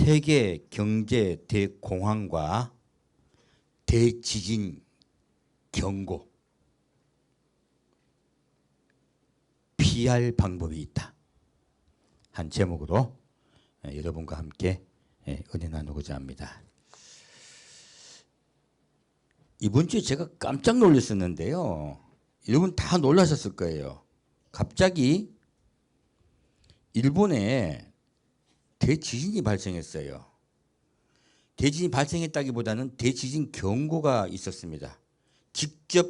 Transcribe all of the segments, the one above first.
세계 경제 대공황과 대지진 경고, 피할 방법이 있다 한 제목으로 여러분과 함께 은혜 나누고자 합니다. 이번 주에 제가 깜짝 놀랐었는데요. 여러분 다 놀라셨을 거예요. 갑자기 일본에 대지진이 발생했어요. 대지진이 발생했다기보다는 대지진 경고가 있었습니다. 직접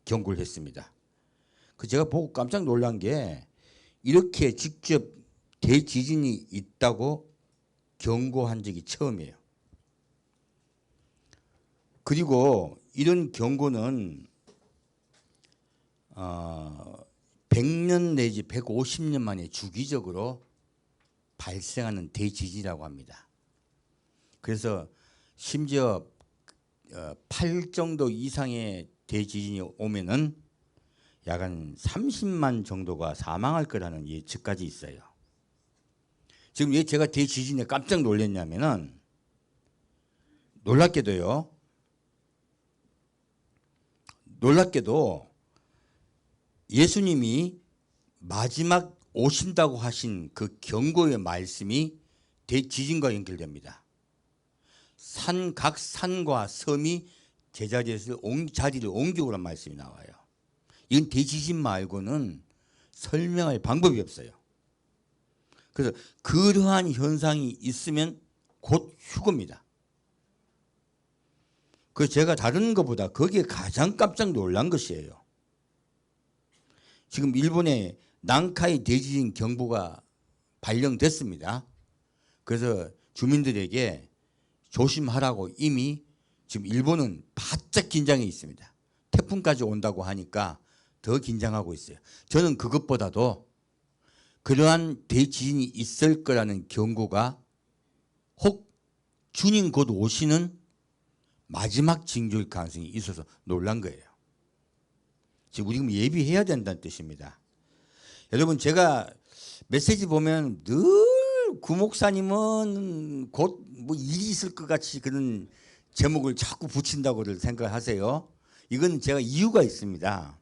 경고를 했습니다. 그 제가 보고 깜짝 놀란 게 이렇게 직접 대지진이 있다고 경고한 적이 처음이에요. 그리고 이런 경고는 100년 내지 150년 만에 주기적으로 발생하는 대지진이라고 합니다. 그래서 심지어 8정도 이상의 대지진이 오면은 약 한 30만 정도가 사망할 거라는 예측까지 있어요. 지금 왜 제가 대지진에 깜짝 놀랐냐면은 놀랍게도 예수님이 마지막 오신다고 하신 그 경고의 말씀이 대지진과 연결됩니다. 각 산과 섬이 제자리에서 자리를 옮기고란 말씀이 나와요. 이건 대지진 말고는 설명할 방법이 없어요. 그래서 그러한 현상이 있으면 곧 휴거입니다. 그래서 제가 다른 것보다 거기에 가장 깜짝 놀란 것이에요. 지금 일본에 난카이 대지진 경보가 발령됐습니다. 그래서 주민들에게 조심하라고 이미 지금 일본은 바짝 긴장해 있습니다. 태풍까지 온다고 하니까 더 긴장하고 있어요. 저는 그것보다도 그러한 대지진이 있을 거라는 경고가 혹 주님 곧 오시는 마지막 징조일 가능성이 있어서 놀란 거예요. 지금 우리 예비해야 된다는 뜻입니다. 여러분 제가 메시지 보면 늘 구목사님은 곧 뭐 일이 있을 것 같이 그런 제목을 자꾸 붙인다고들 생각하세요. 이건 제가 이유가 있습니다.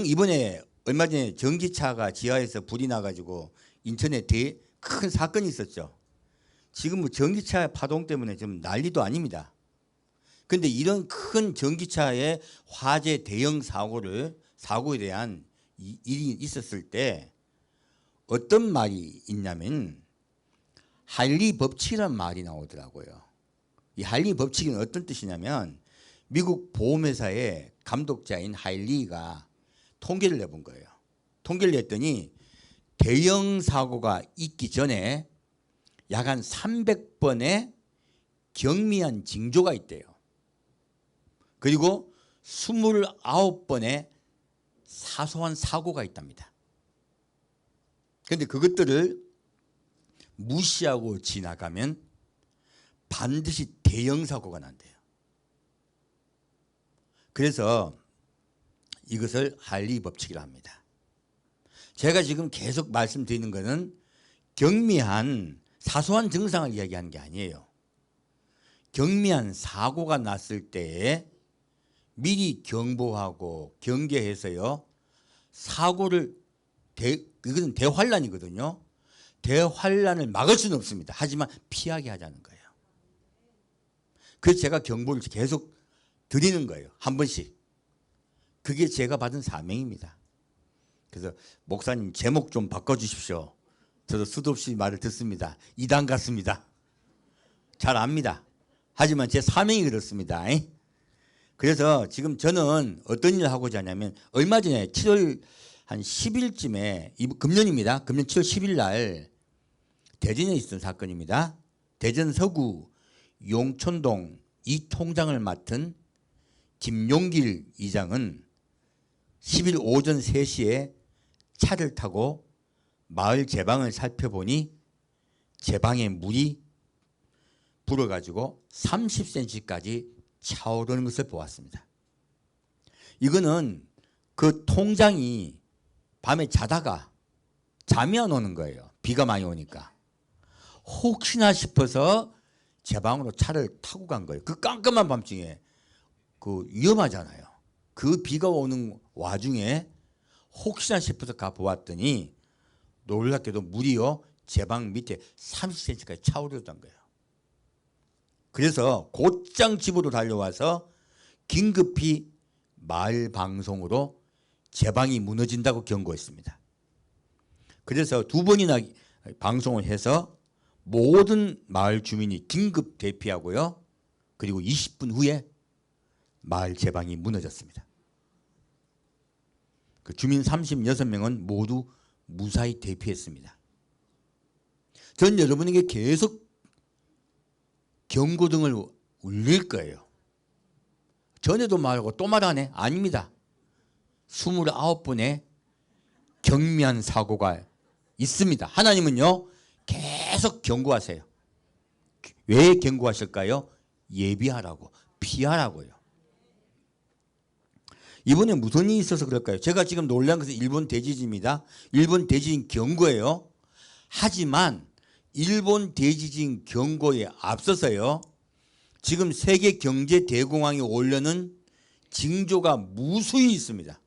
이번에 얼마 전에 전기차가 지하에서 불이 나가지고 인천에 큰 사건이 있었죠. 지금 뭐 전기차 파동 때문에 좀 난리도 아닙니다. 그런데 이런 큰 전기차의 화재 대형 사고에 대한 일이 있었을 때 어떤 말이 있냐면 할리 법칙이라는 말이 나오더라고요. 이 할리 법칙은 어떤 뜻이냐면 미국 보험회사의 감독자인 할리가 통계를 내본 거예요. 통계를 냈더니 대형 사고가 있기 전에 약 한 300번의 경미한 징조가 있대요. 그리고 29번의 사소한 사고가 있답니다. 그런데 그것들을 무시하고 지나가면 반드시 대형 사고가 난대요. 그래서 이것을 할리 법칙이라 합니다. 제가 지금 계속 말씀드리는 것은 경미한 사소한 증상을 이야기하는 게 아니에요. 경미한 사고가 났을 때에 미리 경보하고 경계해서요. 사고를 이것은 대환란이거든요. 대환란을 막을 수는 없습니다. 하지만 피하게 하자는 거예요. 그래서 제가 경보를 계속 드리는 거예요. 한 번씩. 그게 제가 받은 사명입니다. 그래서 목사님 제목 좀 바꿔주십시오. 저도 수도 없이 말을 듣습니다. 이단 같습니다. 잘 압니다. 하지만 제 사명이 그렇습니다. 그래서 지금 저는 어떤 일을 하고자 하냐면 얼마 전에 7월 한 10일쯤에 금년입니다. 금년 7월 10일 날 대전에 있었던 사건입니다. 대전 서구 용천동 이 통장을 맡은 김용길 이장은 10일 오전 3시에 차를 타고 마을 제방을 살펴보니 제방에 물이 불어가지고 30cm까지 차오르는 것을 보았습니다. 이거는 그 통장이 밤에 자다가 잠이 안 오는 거예요. 비가 많이 오니까. 혹시나 싶어서 제 방으로 차를 타고 간 거예요. 그 깜깜한 밤중에 그 위험하잖아요. 그 비가 오는 와중에 혹시나 싶어서 가 보았더니 놀랍게도 물이요 제 방 밑에 30cm까지 차오르던 거예요. 그래서 곧장 집으로 달려와서 긴급히 마을 방송으로 제 방이 무너진다고 경고했습니다. 그래서 2번이나 방송을 해서 모든 마을 주민이 긴급 대피하고요. 그리고 20분 후에 마을 제 방이 무너졌습니다. 그 주민 36명은 모두 무사히 대피했습니다. 전 여러분에게 계속 경고등을 울릴 거예요. 전에도 말하고 또 말하네? 아닙니다. 29번의 경미한 사고가 있습니다. 하나님은요 계속 경고하세요. 왜 경고하실까요? 예비하라고, 피하라고요. 이번에 무슨 일이 있어서 그럴까요? 제가 지금 놀란 것은 일본 대지진입니다. 일본 대지진 경고예요. 하지만 일본 대지진 경고에 앞서서요. 지금 세계 경제 대공황이 오려는 징조가 무수히 있습니다.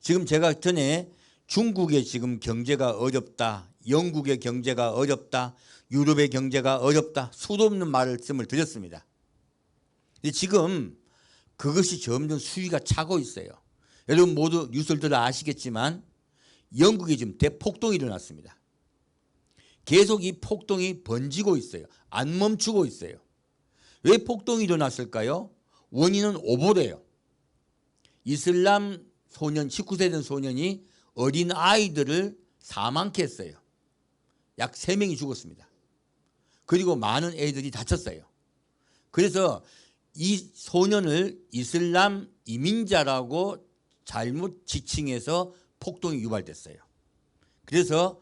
지금 제가 전에 중국의 지금 경제가 어렵다, 영국의 경제가 어렵다, 유럽의 경제가 어렵다 수도 없는 말씀을 드렸습니다. 근데 지금 그것이 점점 수위가 차고 있어요. 여러분 모두 뉴스를 들어 아시겠지만 영국에 지금 대폭동이 일어났습니다. 계속 이 폭동이 번지고 있어요. 안 멈추고 있어요. 왜 폭동이 일어났을까요? 원인은 오보래요. 이슬람 소년, 19세 된 소년이 어린 아이들을 사망케 했어요. 약 3명이 죽었습니다. 그리고 많은 애들이 다쳤어요. 그래서 이 소년을 이슬람 이민자라고 잘못 지칭해서 폭동이 유발됐어요. 그래서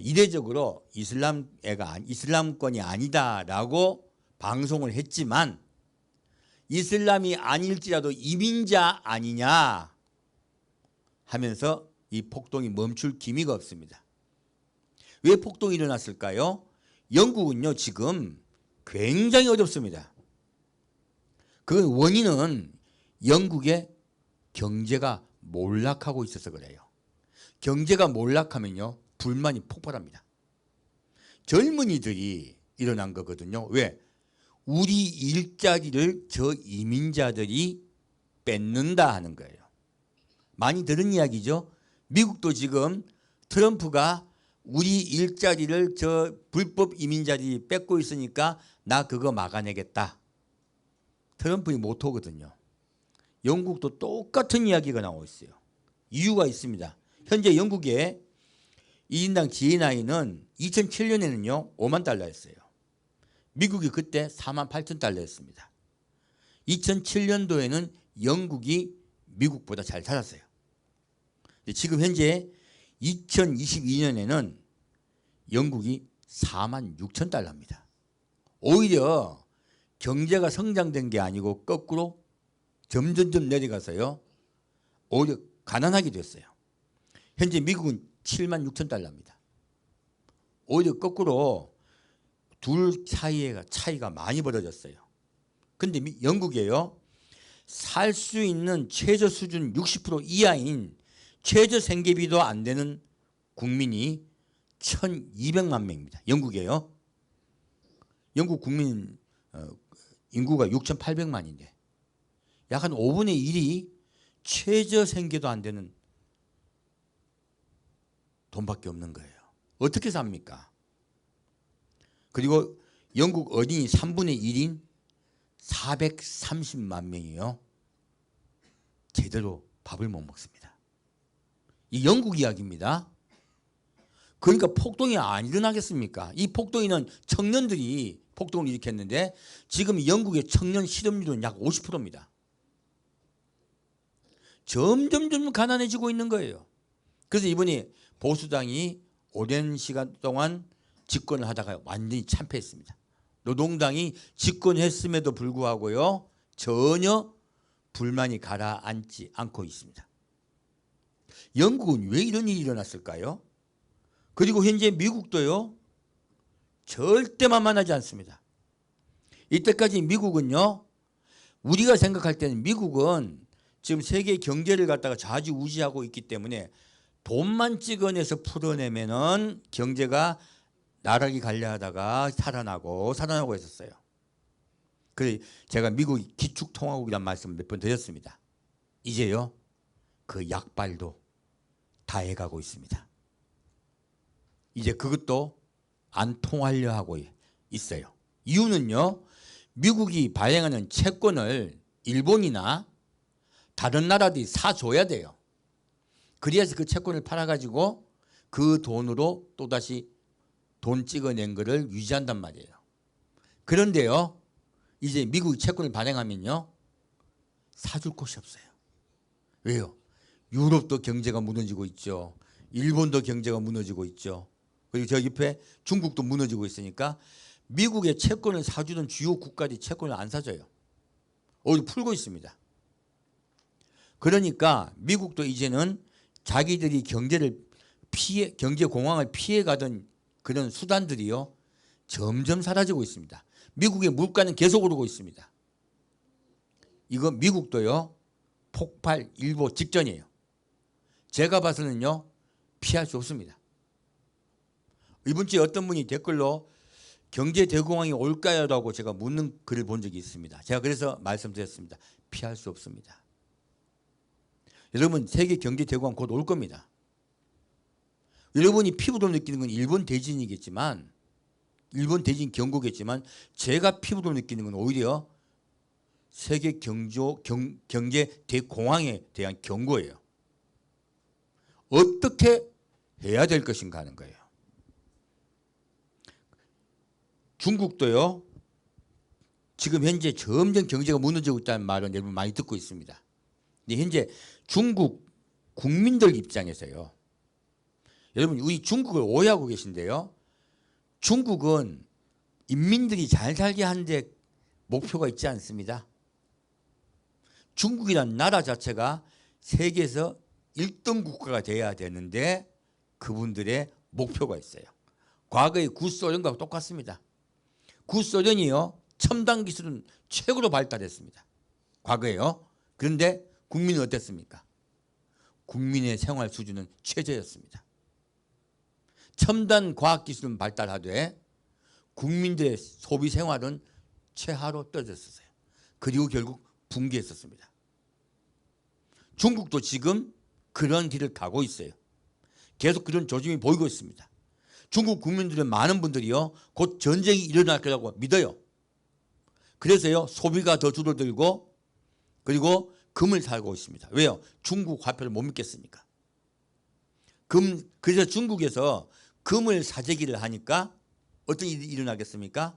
이례적으로 이슬람권이 아니다라고 방송을 했지만 이슬람이 아닐지라도 이민자 아니냐 하면서 이 폭동이 멈출 기미가 없습니다. 왜 폭동이 일어났을까요? 영국은요 지금 굉장히 어렵습니다. 그 원인은 영국의 경제가 몰락하고 있어서 그래요. 경제가 몰락하면요 불만이 폭발합니다. 젊은이들이 일어난 거거든요. 왜? 우리 일자리를 저 이민자들이 뺏는다 하는 거예요. 많이 들은 이야기죠. 미국도 지금 트럼프가 우리 일자리를 저 불법 이민자들이 뺏고 있으니까 나 그거 막아내겠다. 트럼프의 모토거든요. 영국도 똑같은 이야기가 나오고 있어요. 이유가 있습니다. 현재 영국의 1인당 GNI는 2007년에는요 5만 달러였어요. 미국이 그때 4만 8천 달러였습니다. 2007년도에는 영국이 미국보다 잘 살았어요. 지금 현재 2022년에는 영국이 4만 6천 달러입니다. 오히려 경제가 성장된 게 아니고 거꾸로 점점점 내려가서요. 오히려 가난하게 됐어요. 현재 미국은 7만 6천 달러입니다. 오히려 거꾸로 둘 사이에 차이가 많이 벌어졌어요. 근데 영국에요. 살 수 있는 최저 수준 60% 이하인 최저 생계비도 안 되는 국민이 1200만 명입니다. 영국에요. 영국 국민 인구가 6800만인데 약 한 5분의 1이 최저 생계도 안 되는 돈밖에 없는 거예요. 어떻게 삽니까? 그리고 영국 어린이 3분의 1인 430만 명이요. 제대로 밥을 못 먹습니다. 이 영국 이야기입니다. 그러니까 폭동이 안 일어나겠습니까? 이 폭동에는 청년들이 폭동을 일으켰는데 지금 영국의 청년 실업률은 약 50%입니다. 점점 가난해지고 있는 거예요. 그래서 이번에 보수당이 오랜 시간 동안 집권을 하다가 완전히 참패했습니다. 노동당이 집권했음에도 불구하고요 전혀 불만이 가라앉지 않고 있습니다. 영국은 왜 이런 일이 일어났을까요? 그리고 현재 미국도요 절대만 만나지 않습니다. 이때까지 미국은요, 우리가 생각할 때는 미국은 지금 세계 경제를 갖다가 좌지우지하고 있기 때문에 돈만 찍어내서 풀어내면은 경제가 나락이 갈려 하다가 살아나고 했었어요. 그래서 제가 미국 기축통화국이란 말씀을 몇 번 드렸습니다. 이제요, 그 약발도 다 해가고 있습니다. 이제 그것도 안 통하려 하고 있어요. 이유는요, 미국이 발행하는 채권을 일본이나 다른 나라들이 사줘야 돼요. 그래야지 그 채권을 팔아가지고 그 돈으로 또다시 돈 찍어낸 거를 유지한단 말이에요. 그런데요, 이제 미국이 채권을 발행하면요, 사줄 곳이 없어요. 왜요? 유럽도 경제가 무너지고 있죠. 일본도 경제가 무너지고 있죠. 그리고 저 옆에 중국도 무너지고 있으니까 미국의 채권을 사주던 주요 국가들이 채권을 안 사줘요. 오히려 풀고 있습니다. 그러니까 미국도 이제는 자기들이 경제 공황을 피해가던 그런 수단들이요, 점점 사라지고 있습니다. 미국의 물가는 계속 오르고 있습니다. 이거 미국도요, 폭발 일보 직전이에요. 제가 봐서는요, 피할 수 없습니다. 이번 주에 어떤 분이 댓글로 경제 대공황이 올까요? 라고 제가 묻는 글을 본 적이 있습니다. 제가 그래서 말씀드렸습니다. 피할 수 없습니다. 여러분, 세계 경제 대공황 곧 올 겁니다. 여러분이 피부로 느끼는 건 일본 대진이겠지만, 일본 대진 경고겠지만, 제가 피부로 느끼는 건 오히려 세계 경제 대공황에 대한 경고예요. 어떻게 해야 될 것인가 하는 거예요. 중국도요, 지금 현재 점점 경제가 무너지고 있다는 말은 여러분 많이 듣고 있습니다. 근데 현재 중국 국민들 입장에서요, 여러분 우리 중국을 오해하고 계신데요, 중국은 인민들이 잘 살게 하는데 목표가 있지 않습니다. 중국이란 나라 자체가 세계에서 1등 국가가 돼야 되는데 그분들의 목표가 있어요. 과거의 구소련과 똑같습니다. 구소련이요, 첨단 기술은 최고로 발달했습니다. 과거에요. 그런데 국민은 어땠습니까? 국민의 생활 수준은 최저였습니다. 첨단 과학기술은 발달하되 국민들의 소비 생활은 최하로 떨어졌었어요. 그리고 결국 붕괴했었습니다. 중국도 지금 그런 길을 가고 있어요. 계속 그런 조짐이 보이고 있습니다. 중국 국민들의 많은 분들이요, 곧 전쟁이 일어날 거라고 믿어요. 그래서요, 소비가 더 줄어들고 그리고 금을 사고 있습니다. 왜요? 중국 화폐를 못 믿겠으니까. 그래서 중국에서 금을 사재기를 하니까 어떤 일이 일어나겠습니까?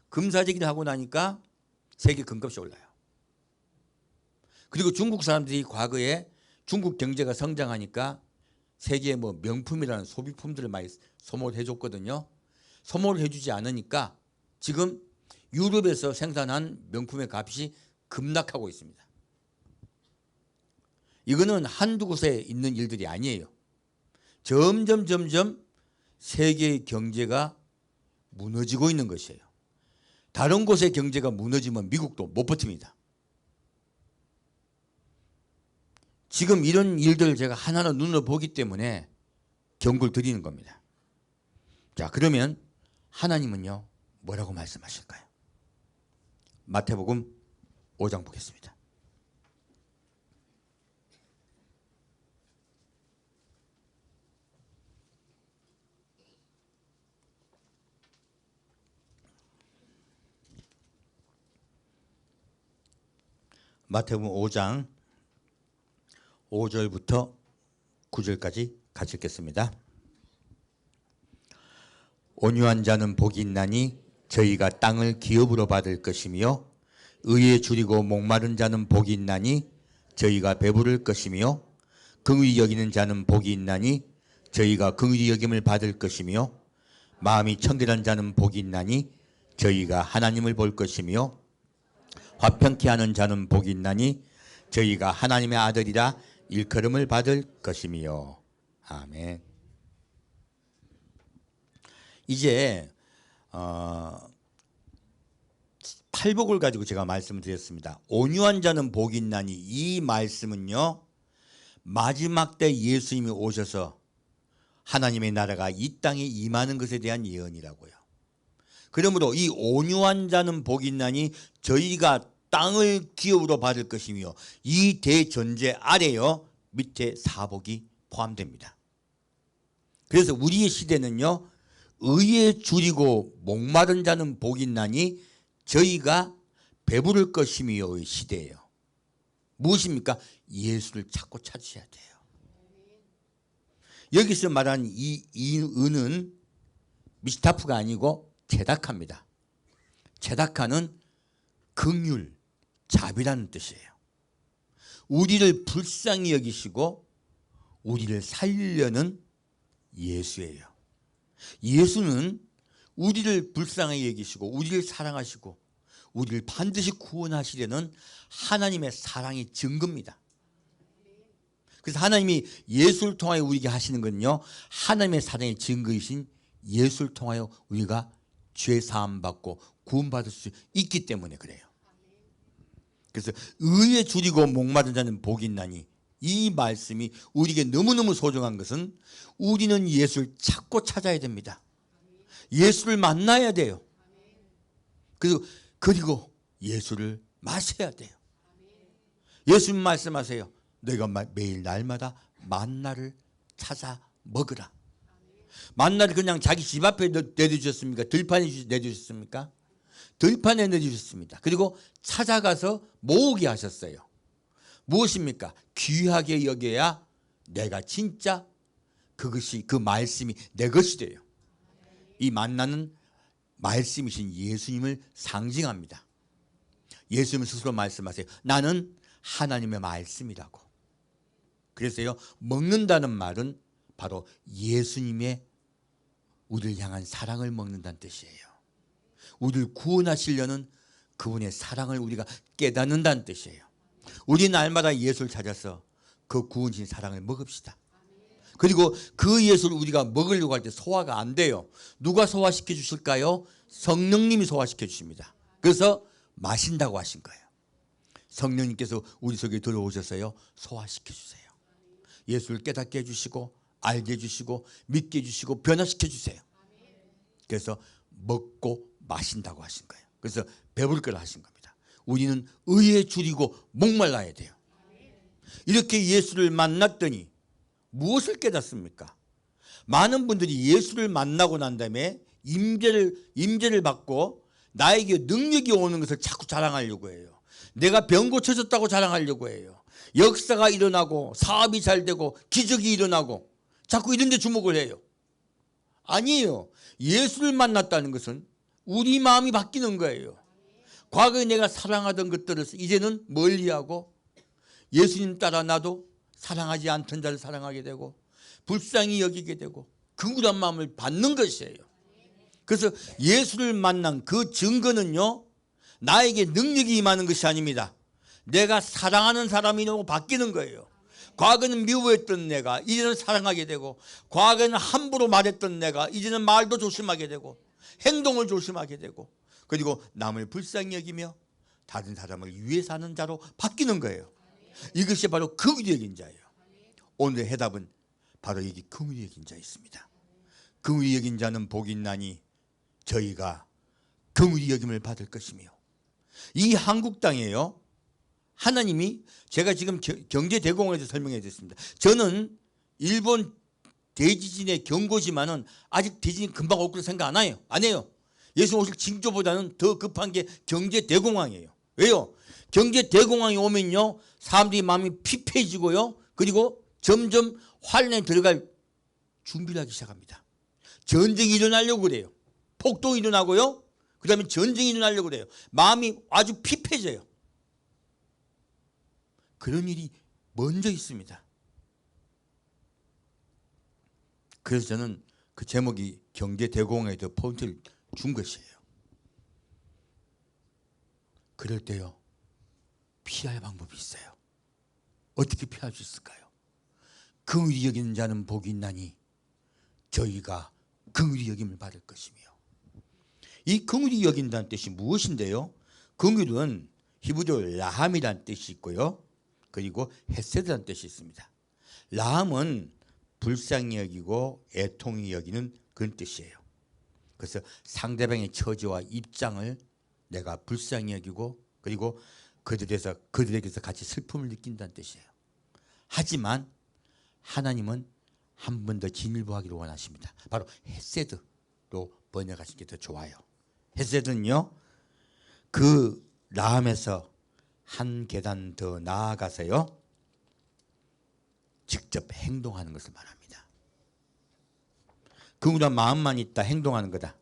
금 사재기를 하고 나니까 세계 금값이 올라요. 그리고 중국 사람들이 과거에 중국 경제가 성장하니까 세계의 명품이라는 소비품들을 많이 소모를 해줬거든요. 소모를 해주지 않으니까 지금 유럽에서 생산한 명품의 값이 급락하고 있습니다. 이거는 한두 곳에 있는 일들이 아니에요. 점점 세계의 경제가 무너지고 있는 것이에요. 다른 곳의 경제가 무너지면 미국도 못 버팁니다. 지금 이런 일들을 제가 하나하나 눈으로 보기 때문에 경고를 드리는 겁니다. 자, 그러면 하나님은요, 뭐라고 말씀하실까요? 마태복음 5장 보겠습니다. 마태복음 5장 5절부터 9절까지 같이 읽겠습니다. 온유한 자는 복이 있나니 저희가 땅을 기업으로 받을 것이며 의에 줄이고 목마른 자는 복이 있나니 저희가 배부를 것이며 긍휼히 여기는 자는 복이 있나니 저희가 긍휼히 여김을 받을 것이며 마음이 청결한 자는 복이 있나니 저희가 하나님을 볼 것이며 화평케 하는 자는 복이 있나니 저희가 하나님의 아들이라 일컬음을 받을 것이며. 아멘. 이제 팔복을 가지고 제가 말씀을 드렸습니다. 온유한 자는 복이 있나니, 이 말씀은요 마지막 때 예수님이 오셔서 하나님의 나라가 이 땅에 임하는 것에 대한 예언이라고요. 그러므로 이 온유한 자는 복이 있나니 저희가 땅을 기업으로 받을 것이며, 이 대전제 아래요 밑에 사복이 포함됩니다. 그래서 우리의 시대는요 의에 줄이고 목마른 자는 복이 있나니 저희가 배부를 것이며의 시대예요. 무엇입니까? 예수를 찾고 찾으셔야 돼요. 여기서 말하는 이 의는 미스타프가 아니고 체다카입니다. 체다카는 긍휼, 자비라는 뜻이에요. 우리를 불쌍히 여기시고 우리를 살리려는 예수예요. 예수는 우리를 불쌍히 여기시고 우리를 사랑하시고 우리를 반드시 구원하시려는 하나님의 사랑의 증거입니다. 그래서 하나님이 예수를 통하여 우리에게 하시는 건요 하나님의 사랑의 증거이신 예수를 통하여 우리가 죄 사함 받고 구원받을 수 있기 때문에 그래요. 그래서 의에 줄이고 목마른 자는 복이 있나니, 이 말씀이 우리에게 너무너무 소중한 것은 우리는 예수를 찾고 찾아야 됩니다. 예수를 만나야 돼요. 그리고 예수를 마셔야 돼요. 예수님 말씀하세요. 너희가 매일 날마다 만나를 찾아 먹으라. 만나를 그냥 자기 집 앞에 내주셨습니까? 들판에 내주셨습니까? 들판에 내주셨습니다. 그리고 찾아가서 모으게 하셨어요. 무엇입니까? 귀하게 여겨야 내가 진짜 그것이, 그 말씀이 내 것이 돼요. 이 만나는 말씀이신 예수님을 상징합니다. 예수님 스스로 말씀하세요. 나는 하나님의 말씀이라고. 그래서요 먹는다는 말은 바로 예수님의 우리를 향한 사랑을 먹는다는 뜻이에요. 우리를 구원하시려는 그분의 사랑을 우리가 깨닫는다는 뜻이에요. 우리 날마다 예수를 찾아서 그 구원신 사랑을 먹읍시다. 그리고 그 예수를 우리가 먹으려고 할 때 소화가 안 돼요. 누가 소화시켜 주실까요? 성령님이 소화시켜 주십니다. 그래서 마신다고 하신 거예요. 성령님께서 우리 속에 들어오셔서요 소화시켜 주세요. 예수를 깨닫게 해주시고 알게 해주시고 믿게 해주시고 변화시켜 주세요. 그래서 먹고 마신다고 하신 거예요. 그래서 배부를 거라 하신 겁니다. 우리는 의에 줄이고 목말라야 돼요. 이렇게 예수를 만났더니 무엇을 깨닫습니까? 많은 분들이 예수를 만나고 난 다음에 임재를 받고 나에게 능력이 오는 것을 자꾸 자랑하려고 해요. 내가 병 고쳐졌다고 자랑하려고 해요. 역사가 일어나고 사업이 잘 되고 기적이 일어나고 자꾸 이런 데 주목을 해요. 아니에요. 예수를 만났다는 것은 우리 마음이 바뀌는 거예요. 과거에 내가 사랑하던 것들을 이제는 멀리하고 예수님 따라 나도 사랑하지 않던 자를 사랑하게 되고 불쌍히 여기게 되고 긍휼한 마음을 받는 것이에요. 그래서 예수를 만난 그 증거는요 나에게 능력이 임하는 것이 아닙니다. 내가 사랑하는 사람이 너무 바뀌는 거예요. 과거에는 미워했던 내가 이제는 사랑하게 되고, 과거에는 함부로 말했던 내가 이제는 말도 조심하게 되고 행동을 조심하게 되고, 그리고 남을 불쌍히 여기며 다른 사람을 위해 사는 자로 바뀌는 거예요. 이것이 바로 긍휼히 여긴 자예요. 오늘의 해답은 바로 여기 긍휼히 여긴 자 있습니다. 긍휼히 여긴 자는 복이 있나니 저희가 긍휼히 여김을 받을 것이며, 이 한국 땅에요 하나님이, 제가 지금 경제대공원에서 설명해 드렸습니다. 저는 일본 대지진의 경고지만은 아직 대지진 금방 올 거라 생각 안 해요. 예수 오실 징조보다는 더 급한 게 경제대공황이에요. 왜요? 경제대공황이 오면요 사람들이 마음이 피폐해지고요, 그리고 점점 환란에 들어갈 준비를 하기 시작합니다. 전쟁이 일어나려고 그래요. 폭동이 일어나고요, 그 다음에 전쟁이 일어나려고 그래요. 마음이 아주 피폐해져요. 그런 일이 먼저 있습니다. 그래서 저는 그 제목이 경제대공황에 더 포인트를 준 것이에요. 그럴 때요 피할 방법이 있어요. 어떻게 피할 수 있을까요? 긍휼히 여기는 자는 복이 있나니 저희가 긍휼히 여김을 받을 것이며, 이 긍휼히 여긴다는 뜻이 무엇인데요? 긍휼은 히브리어 라함이라는 뜻이 있고요. 그리고 헤세드라는 뜻이 있습니다. 라함은 불쌍히 여기고 애통히 여기는 그런 뜻이에요. 그래서 상대방의 처지와 입장을 내가 불쌍히 여기고 그리고 그들에게서 같이 슬픔을 느낀다는 뜻이에요. 하지만 하나님은 한 번 더 진일보하기를 원하십니다. 바로 헤세드로 번역하시는 게 더 좋아요. 헤세드는요, 그 라함에서 한 계단 더 나아가서요, 직접 행동하는 것을 말합니다. 긍휼한 마음만 있다 행동하는 거다.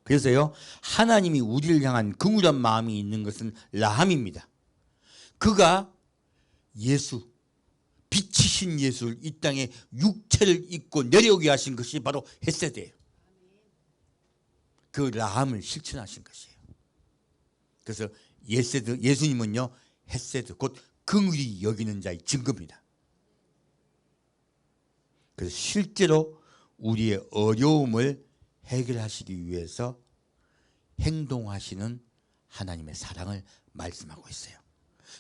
그래서요, 하나님이 우리를 향한 긍휼한 마음이 있는 것은 라함입니다. 그가 예수, 빛이신 예수를 이 땅에 육체를 입고 내려오게 하신 것이 바로 헤세드예요. 그 라함을 실천하신 것이에요. 그래서 예수님은요, 헤세드, 곧 긍휼히 여기는 자의 증거입니다. 그래서 실제로 우리의 어려움을 해결하시기 위해서 행동하시는 하나님의 사랑을 말씀하고 있어요.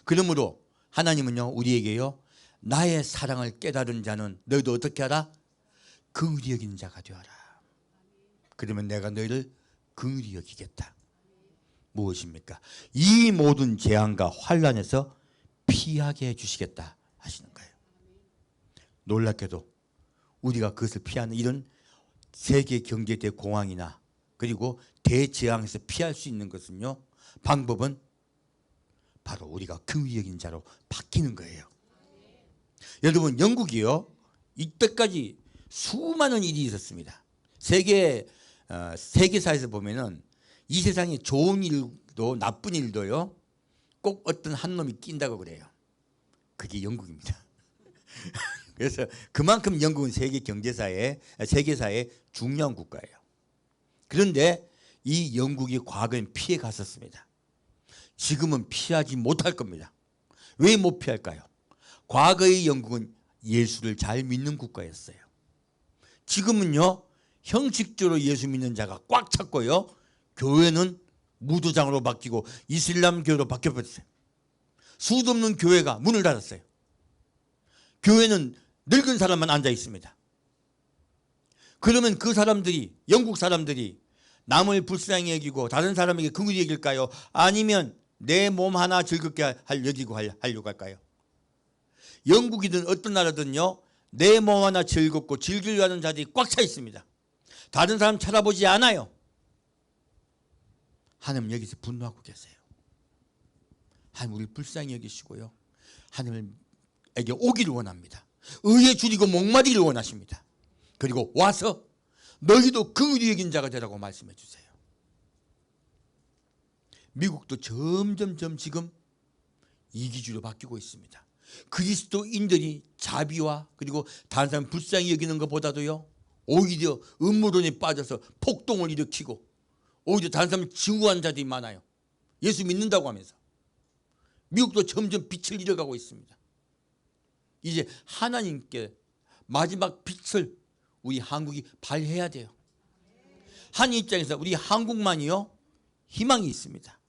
그러므로 하나님은요, 우리에게요, 나의 사랑을 깨달은 자는 너희도 어떻게 하라? 긍휼히 여기는 자가 되어라. 그러면 내가 너희를 긍휼히 여기겠다. 무엇입니까? 이 모든 재앙과 환난에서 피하게 해주시겠다 하시는 거예요. 놀랍게도 우리가 그것을 피하는 이런 세계 경제 대공황이나 그리고 대재앙에서 피할 수 있는 것은요, 방법은 바로 우리가 긍휼히 여기는 자로 바뀌는 거예요. 여러분, 영국이요, 이때까지 수많은 일이 있었습니다. 세계사에서 보면은 이 세상에 좋은 일도 나쁜 일도요, 꼭 어떤 한 놈이 낀다고 그래요. 그게 영국입니다. 그래서 그만큼 영국은 세계사의 중요한 국가예요. 그런데 이 영국이 과거엔 피해 갔었습니다. 지금은 피하지 못할 겁니다. 왜 못 피할까요? 과거의 영국은 예수를 잘 믿는 국가였어요. 지금은요, 형식적으로 예수 믿는 자가 꽉 찼고요, 교회는 무도장으로 바뀌고 이슬람 교회로 바뀌어버렸어요. 수도 없는 교회가 문을 닫았어요. 교회는 늙은 사람만 앉아 있습니다. 그러면 그 사람들이, 영국 사람들이 남을 불쌍히 여기고 다른 사람에게 긍휼히 여길까요? 아니면 내 몸 하나 즐겁게 하려고 할까요? 영국이든 어떤 나라든요, 내 몸 하나 즐겁고 즐기려 하는 자들이 꽉 차 있습니다. 다른 사람 쳐다보지 않아요. 하나님 여기서 분노하고 계세요. 하나님 우리를 불쌍히 여기시고요, 하나님에게 오기를 원합니다. 의에 줄이고 목마르기를 원하십니다. 그리고 와서 너희도 긍휼히 여긴 자가 되라고 말씀해 주세요. 미국도 점점 지금 이기주의로 바뀌고 있습니다. 그리스도인들이 자비와 그리고 다른 사람 불쌍히 여기는 것보다도요, 오히려 음모론에 빠져서 폭동을 일으키고 오히려 다른 사람을 증오하는 자들이 많아요. 예수 믿는다고 하면서. 미국도 점점 빛을 잃어가고 있습니다. 이제 하나님께 마지막 빛을 우리 한국이 발해야 돼요. 한 입장에서 우리 한국만이요, 희망이 있습니다.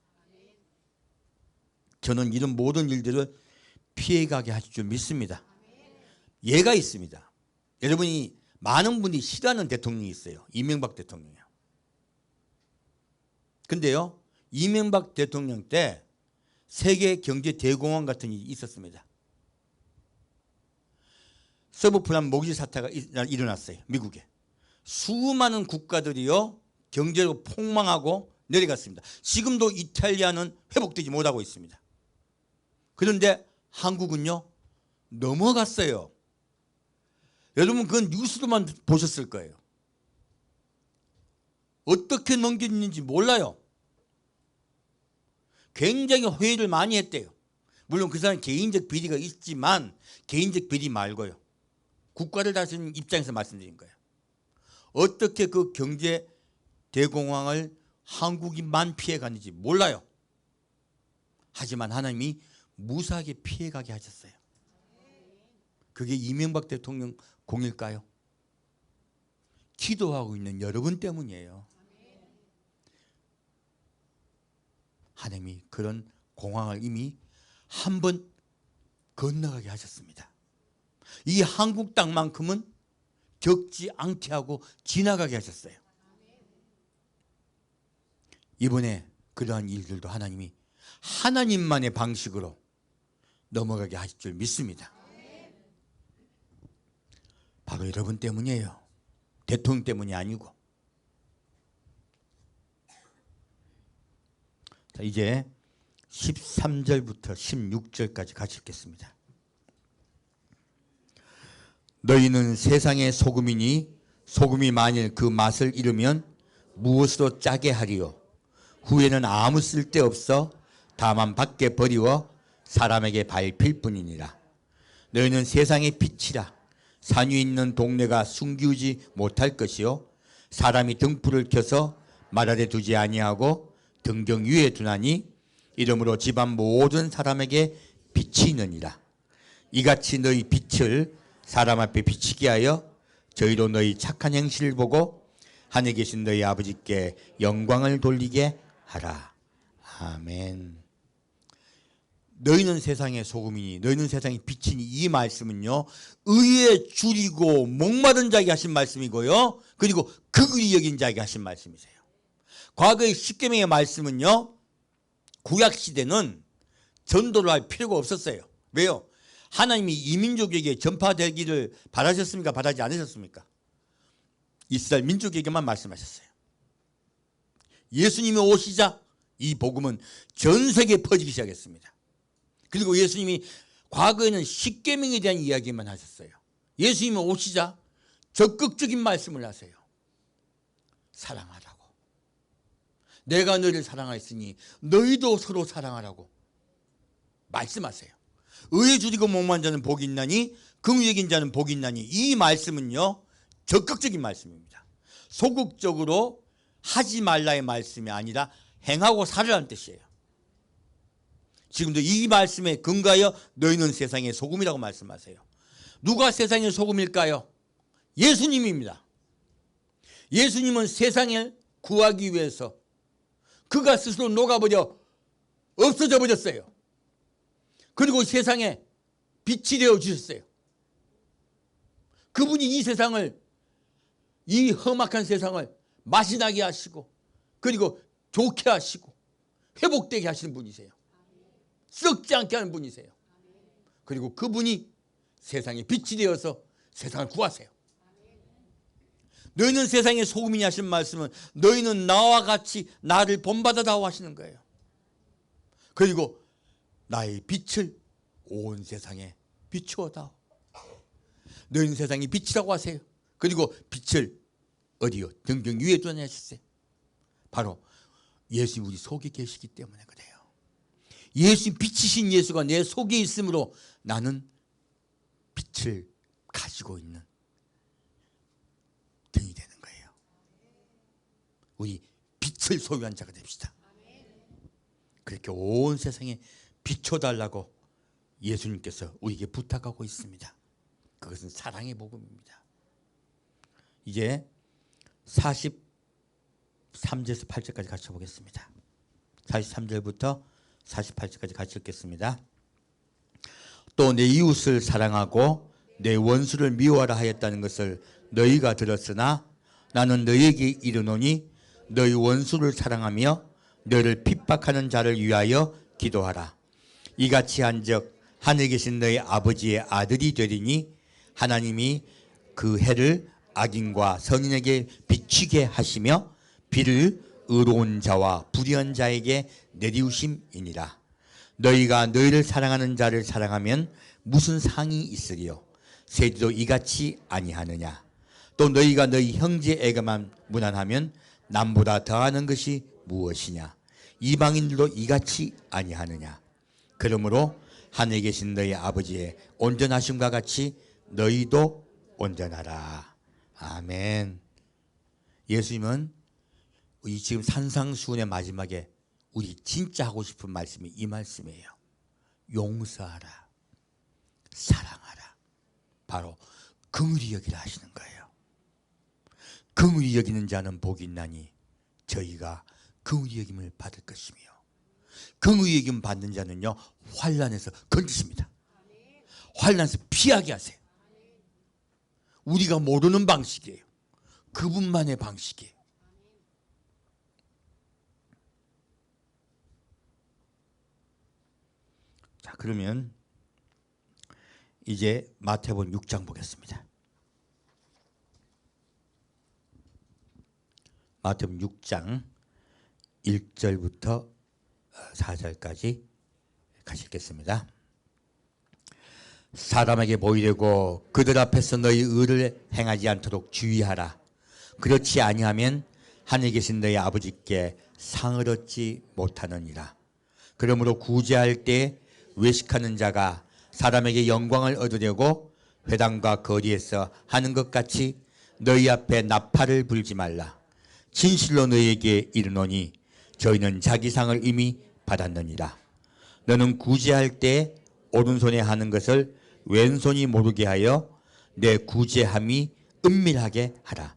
저는 이런 모든 일들을 피해가게 하실 줄 믿습니다. 예가 있습니다. 여러분이 많은 분이 싫어하는 대통령이 있어요. 이명박 대통령이요. 근데요, 이명박 대통령 때 세계 경제 대공황 같은 일이 있었습니다. 서브프람 모기 사태가 일어났어요. 미국에. 수많은 국가들이요, 경제로 폭망하고 내려갔습니다. 지금도 이탈리아는 회복되지 못하고 있습니다. 그런데 한국은요, 넘어갔어요. 여러분 그건 뉴스로만 보셨을 거예요. 어떻게 넘겼는지 몰라요. 굉장히 회의를 많이 했대요. 물론 그 사람은 개인적 비리가 있지만 개인적 비리 말고요, 국가를 다스리는 입장에서 말씀드린 거예요. 어떻게 그 경제 대공황을 한국인만 피해갔는지 몰라요. 하지만 하나님이 무사하게 피해가게 하셨어요. 그게 이명박 대통령 공일까요? 기도하고 있는 여러분 때문이에요. 하나님이 그런 공황을 이미 한 번 건너가게 하셨습니다. 이 한국 땅만큼은 겪지 않게 하고 지나가게 하셨어요. 이번에 그러한 일들도 하나님이 하나님만의 방식으로 넘어가게 하실 줄 믿습니다. 바로 여러분 때문이에요. 대통령 때문이 아니고. 자, 이제 13절부터 16절까지 같이 읽겠습니다. 너희는 세상의 소금이니 소금이 만일 그 맛을 잃으면 무엇으로 짜게 하리요? 후에는 아무 쓸데없어 다만 밖에 버리워 사람에게 밟힐 뿐이니라. 너희는 세상의 빛이라. 산 위에 있는 동네가 숨기우지 못할 것이요 사람이 등불을 켜서 말 아래 두지 아니하고 등경 위에 두나니 이러므로 집안 모든 사람에게 빛이 있느니라. 이같이 너희 빛을 사람 앞에 비치게 하여 저희로 너희 착한 행실을 보고 하늘에 계신 너희 아버지께 영광을 돌리게 하라. 아멘. 너희는 세상의 소금이니 너희는 세상의 빛이니, 이 말씀은요 의에 줄이고 목마른 자에게 하신 말씀이고요, 그리고 극을 여긴 자에게 하신 말씀이세요. 과거의 십계명의 말씀은요 구약시대는 전도를 할 필요가 없었어요. 왜요? 하나님이 이민족에게 전파되기를 바라셨습니까? 바라지 않으셨습니까? 이스라엘 민족에게만 말씀하셨어요. 예수님이 오시자 이 복음은 전 세계에 퍼지기 시작했습니다. 그리고 예수님이 과거에는 십계명에 대한 이야기만 하셨어요. 예수님이 오시자 적극적인 말씀을 하세요. 사랑하라고. 내가 너희를 사랑하였으니 너희도 서로 사랑하라고 말씀하세요. 의에 줄이고 목마른 자는 복이 있나니 긍휼히 여긴 자는 복이 있나니, 이 말씀은요 적극적인 말씀입니다. 소극적으로 하지 말라의 말씀이 아니라 행하고 살으라는 뜻이에요. 지금도 이 말씀에 근거하여 너희는 세상의 소금이라고 말씀하세요. 누가 세상의 소금일까요? 예수님입니다. 예수님은 세상을 구하기 위해서 그가 스스로 녹아버려 없어져 버렸어요. 그리고 세상에 빛이 되어 주셨어요. 그분이 이 세상을, 이 험악한 세상을 맛이 나게 하시고 그리고 좋게 하시고 회복되게 하시는 분이세요. 썩지 않게 하는 분이세요. 그리고 그분이 세상에 빛이 되어서 세상을 구하세요. 너희는 세상의 소금이니 하신 말씀은 너희는 나와 같이 나를 본받아다오 하시는 거예요. 그리고 나의 빛을 온 세상에 비추어다오. 너희는 세상의 빛이라고 하세요. 그리고 빛을 어디요? 등경 위에 두냐 하셨어요. 바로 예수님 우리 속에 계시기 때문에 그래요. 예수, 빛이신 예수가 내 속에 있으므로 나는 빛을 가지고 있는 등이 되는 거예요. 우리 빛을 소유한 자가 됩시다. 그렇게 온 세상에 비춰달라고 예수님께서 우리에게 부탁하고 있습니다. 그것은 사랑의 복음입니다. 이제 43절에서 8절까지 같이 보겠습니다. 43절부터 48절까지 같이 읽겠습니다. 또 내 이웃을 사랑하고 내 원수를 미워하라 하였다는 것을 너희가 들었으나 나는 너희에게 이르노니 너희 원수를 사랑하며 너를 핍박하는 자를 위하여 기도하라. 이같이 한즉 하늘에 계신 너희 아버지의 아들이 되리니 하나님이 그 해를 악인과 선인에게 비추게 하시며 비를 의로운 자와 불의한 자에게 내리우심이니라. 너희가 너희를 사랑하는 자를 사랑하면 무슨 상이 있으리요? 세리도 이같이 아니하느냐? 또 너희가 너희 형제에게만 무난하면 남보다 더하는 것이 무엇이냐? 이방인들도 이같이 아니하느냐? 그러므로 하늘에 계신 너희 아버지의 온전하심과 같이 너희도 온전하라. 아멘. 예수님은 이 지금 산상수훈의 마지막에 우리 진짜 하고 싶은 말씀이 이 말씀이에요. 용서하라. 사랑하라. 바로 긍휼히 여기라 하시는 거예요. 긍휼히 여기는 자는 복이 있나니 저희가 긍휼히 여김을 받을 것이며 긍휼히 여김 받는 자는요 환난에서 건지십니다. 환난에서 피하게 하세요. 우리가 모르는 방식이에요. 그분만의 방식이에요. 자, 그러면 이제 마태복음 6장 보겠습니다. 마태복음 6장 1절부터 4절까지 가시겠습니다. 사람에게 보이려고 그들 앞에서 너희 의를 행하지 않도록 주의하라. 그렇지 아니하면 하늘에 계신 너희 아버지께 상을 얻지 못하느니라. 그러므로 구제할 때 외식하는 자가 사람에게 영광을 얻으려고 회당과 거리에서 하는 것 같이 너희 앞에 나팔을 불지 말라. 진실로 너희에게 이르노니 저희는 자기 상을 이미 받았느니라. 너는 구제할 때 오른손에 하는 것을 왼손이 모르게 하여 내 구제함이 은밀하게 하라.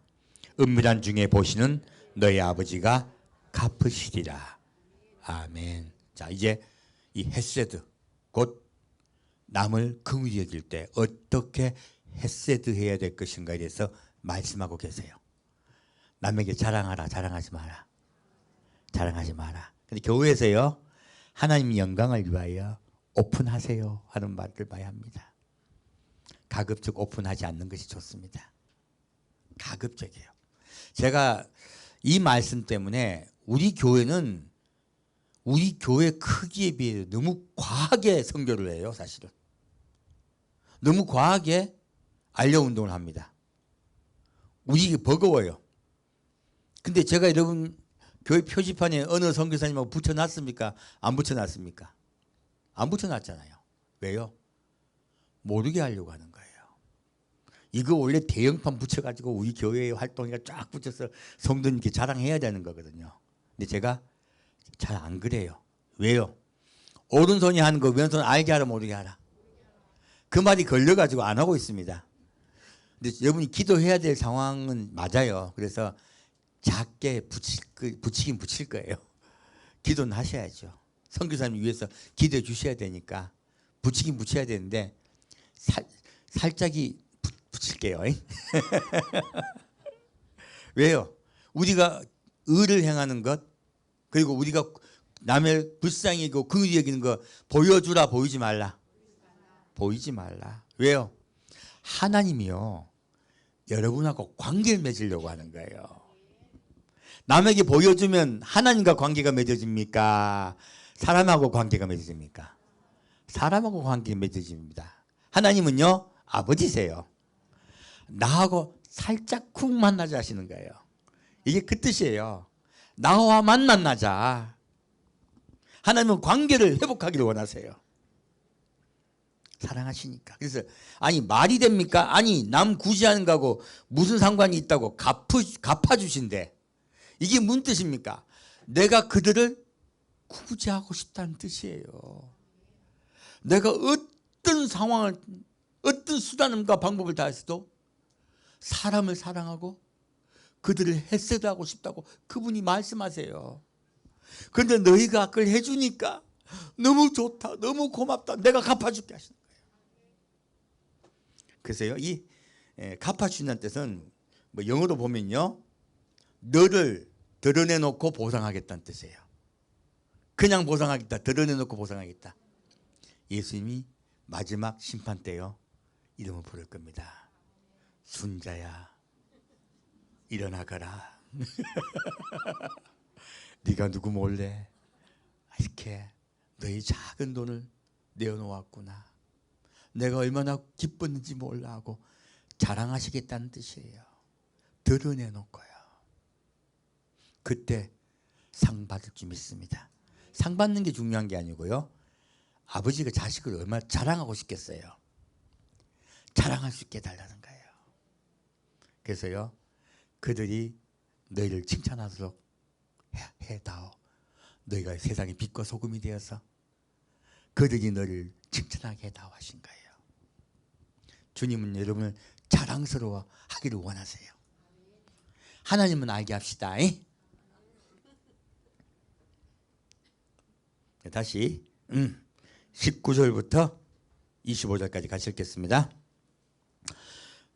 은밀한 중에 보시는 너희 아버지가 갚으시리라. 아멘. 자, 이제 이 헤세드, 곧 남을 긍휼히 여길 때 어떻게 헤세드 해야 될 것인가에 대해서 말씀하고 계세요. 남에게 자랑하라, 자랑하지 마라. 자랑하지 마라. 근데 교회에서요, 하나님 영광을 위하여 오픈하세요 하는 말을 봐야 합니다. 가급적 오픈하지 않는 것이 좋습니다. 가급적이에요. 제가 이 말씀 때문에 우리 교회는 우리 교회 크기에 비해 너무 과하게 선교를 해요. 사실은 너무 과하게 알려운동을 합니다. 우리 버거워요. 근데 제가 여러분 교회 표지판에 어느 선교사님하고 붙여놨습니까? 안 붙여놨습니까? 안 붙여놨잖아요. 왜요? 모르게 하려고 하는 거예요. 이거 원래 대형판 붙여가지고 우리 교회의 활동에 쫙 붙여서 성도님께 자랑해야 되는 거거든요. 근데 제가 잘 안 그래요. 왜요? 오른손이 하는 거 왼손 알게 하라 모르게 하라. 그 말이 걸려가지고 안 하고 있습니다. 근데 여러분이 기도해야 될 상황은 맞아요. 그래서 작게 붙이긴 붙일 거예요. 기도는 하셔야죠. 선교사님 위해서 기도해 주셔야 되니까 붙이긴 붙여야 되는데 살짝이 붙일게요. 왜요? 우리가 의를 행하는 것, 그리고 우리가 남의 불쌍히 여기고 긍휼히 여기는 거 보여주라, 보이지 말라? 보이지 말라. 왜요? 하나님이요, 여러분하고 관계를 맺으려고 하는 거예요. 남에게 보여주면 하나님과 관계가 맺어집니까? 사람하고 관계가 맺어집니까? 사람하고 관계가 맺어집니다. 하나님은요, 아버지세요. 나하고 살짝 쿵 만나자 하시는 거예요. 이게 그 뜻이에요. 나와만 만나자. 하나님은 관계를 회복하기를 원하세요. 사랑하시니까. 그래서 아니 말이 됩니까? 아니 남 구제하는 거하고 무슨 상관이 있다고 갚아주신대. 이게 무슨 뜻입니까? 내가 그들을 구제하고 싶다는 뜻이에요. 내가 어떤 상황을, 어떤 수단과 방법을 다해서도 사람을 사랑하고 그들을 헤세드하고 싶다고 그분이 말씀하세요. 그런데 너희가 그걸 해주니까 너무 좋다, 너무 고맙다, 내가 갚아줄게 하시는 거예요. 그래서요, 이 갚아주신다는 뜻은 뭐 영어로 보면요, 너를 드러내놓고 보상하겠다는 뜻이에요. 그냥 보상하겠다, 드러내놓고 보상하겠다. 예수님이 마지막 심판 때요, 이름을 부를 겁니다. 순자야, 일어나거라. 네가 누구 몰래 이렇게 너희 작은 돈을 내어놓았구나. 내가 얼마나 기뻤는지 몰라 하고 자랑하시겠다는 뜻이에요. 드러내놓고요. 그때 상 받을 줄 믿습니다. 상 받는 게 중요한 게 아니고요, 아버지가 자식을 얼마나 자랑하고 싶겠어요. 자랑할 수 있게 해달라는 거예요. 그래서요, 그들이 너희를 칭찬하도록 해다오. 너희가 세상의 빛과 소금이 되어서 그들이 너를 칭찬하게 해다오 하신 거예요. 주님은 여러분을 자랑스러워 하기를 원하세요. 하나님은 알게 합시다. 다시 19절부터 25절까지 같이 읽겠습니다.